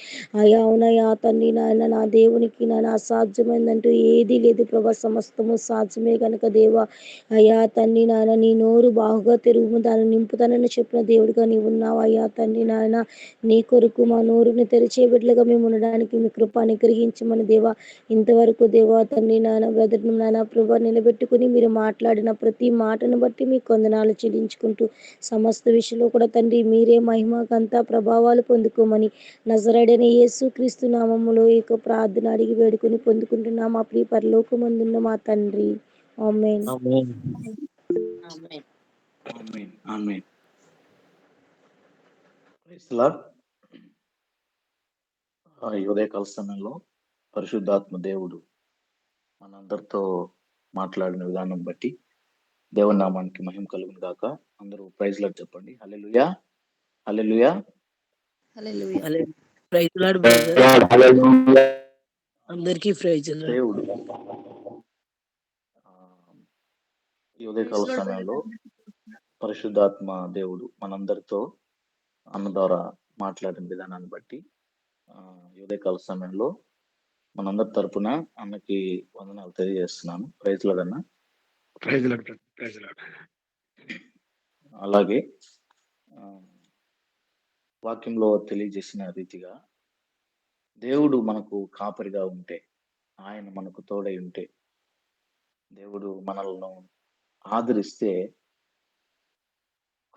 అయ్యా అవునయ్యా తండ్రి నాయన, నా దేవునికి నాయన అసాధ్యమైందంటూ ఏదీ లేదు ప్రభా, సమస్తము సాధ్యమే కనుక దేవా. అయ్యా తండ్రి నాయన, నీ నోరు బాగుగా తెరువు, దాన్ని నింపుతానని చెప్పిన దేవుడిగా నీవు ఉన్నావు అయ్యా తండ్రి నాయన. నీ కొరకు మా నోరుని తెరిచే బిడ్డలుగా మేము ఉండడానికి మీ కృప అనుగ్రహించమని దేవా. ఇంతవరకు వరకు దేవా తండ్రి నాన్న బ్రదర్ నాన్న ప్రభా నిలబెట్టుకుని మీరు మాట్లాడిన ప్రతి మాటను బట్టి మీకు వందనాలు చెల్లించుకుంటూ సమస్త విషయంలో కూడా తండ్రి మీరే మహిమకంతా ప్రభావాలు పొందుకోమని నజరేయుడైన యేసుక్రీస్తు నామములో ఈ యొక్క ప్రార్థన అడిగి వేడుకొని పొందుకుంటున్నాం మా ప్రియ పరలోకమందున్న మా తండ్రి amen. Amen. Amen. Amen. Amen. Praise the Lord. ఈ ఉదయకాల సమయంలో పరిశుద్ధాత్మ దేవుడు మనందరితో మాట్లాడిన విధానం బట్టి దేవుని నామానికి మహిమ కలుగును గాక. అందరూ ప్రైజ్ లార్డ్ చెప్పండి. Hallelujah, hallelujah. Hallelujah. Praise Lord brother. అందరికీ ప్రైజ్ లార్డ్. దేవుడు ఆ, ఈ ఉదయకాల సమయంలో పరిశుద్ధాత్మ దేవుడు మనందరితో అన్న ద్వారా మాట్లాడిన విధానాన్ని బట్టి ఈ ఉదయకాల సమయంలో మనందరి తరపున అన్నకి వందనాలు తెలియజేస్తున్నాను. ప్రైజ్ లార్డ్ అన్న. Praise Lord, praise Lord. అలాగే వాక్యంలో తెలియజేసిన రీతిగా దేవుడు మనకు కాపరిగా ఉంటే, ఆయన మనకు తోడై ఉంటే, దేవుడు మనల్ని ఆదరిస్తే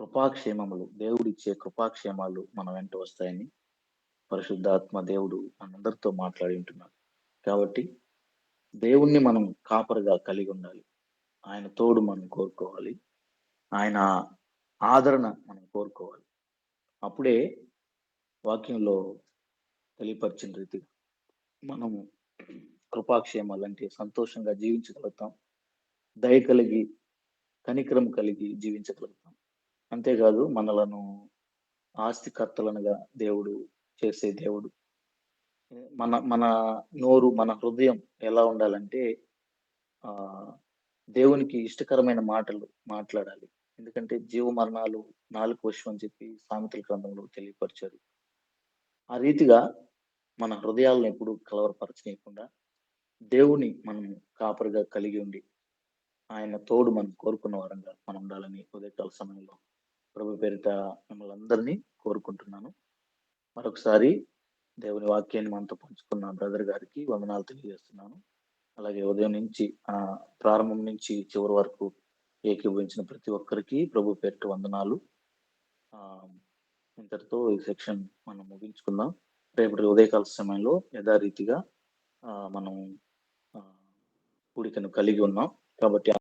కృపాక్షేమములు, దేవుడిచ్చే కృపాక్షేమాలు మన వెంట వస్తాయని పరిశుద్ధాత్మ దేవుడు మనందరితో మాట్లాడి ఉంటున్నాడు. కాబట్టి దేవుణ్ణి మనం కాపరిగా కలిగి ఉండాలి. ఆయన తోడు మనం కోరుకోవాలి. ఆయన ఆదరణ మనం కోరుకోవాలి. అప్పుడే వాక్యంలో తెలియపరిచిన రీతిగా మనము కృపాక్షేమాలు అంటే సంతోషంగా జీవించగలుగుతాం, దయ కలిగి కనికరం కలిగి జీవించగలుగుతాం. అంతేకాదు మనలను ఆస్తికర్తలనుగా దేవుడు చేసే దేవుడు. మన మన నోరు, మన హృదయం ఎలా ఉండాలంటే ఆ దేవునికి ఇష్టకరమైన మాటలు మాట్లాడాలి. ఎందుకంటే జీవ మరణాలు నాలుగు వశం అని చెప్పి సామెతల గ్రంథంలో తెలియపరిచారు. ఆ రీతిగా మన హృదయాలను ఎప్పుడు కలవరపరచనీయకుండా దేవుని మనం కాపరిగా కలిగి ఉండి ఆయన తోడు మనం కోరుకున్న వారంగా మనం ఉండాలని ఉదయకాల సమయంలో ప్రభు పేరిట మిమ్మల్ని అందరినీ కోరుకుంటున్నాను. మరొకసారి దేవుని వాక్యాన్ని మనతో పంచుకున్న బ్రదర్ గారికి వందనాలు తెలియజేస్తున్నాను. అలాగే ఉదయం నుంచి ప్రారంభం నుంచి చివరి వరకు ఏకీభవించిన ప్రతి ఒక్కరికి ప్రభు పేరిట వందనాలు. ఇంతటితో ఈ సెక్షన్ మనం ముగించుకుందాం. రేపటి ఉదయకాల సమయంలో యథారీతిగా మనం కూడికను కలిగి ఉన్నాం. కాబట్టి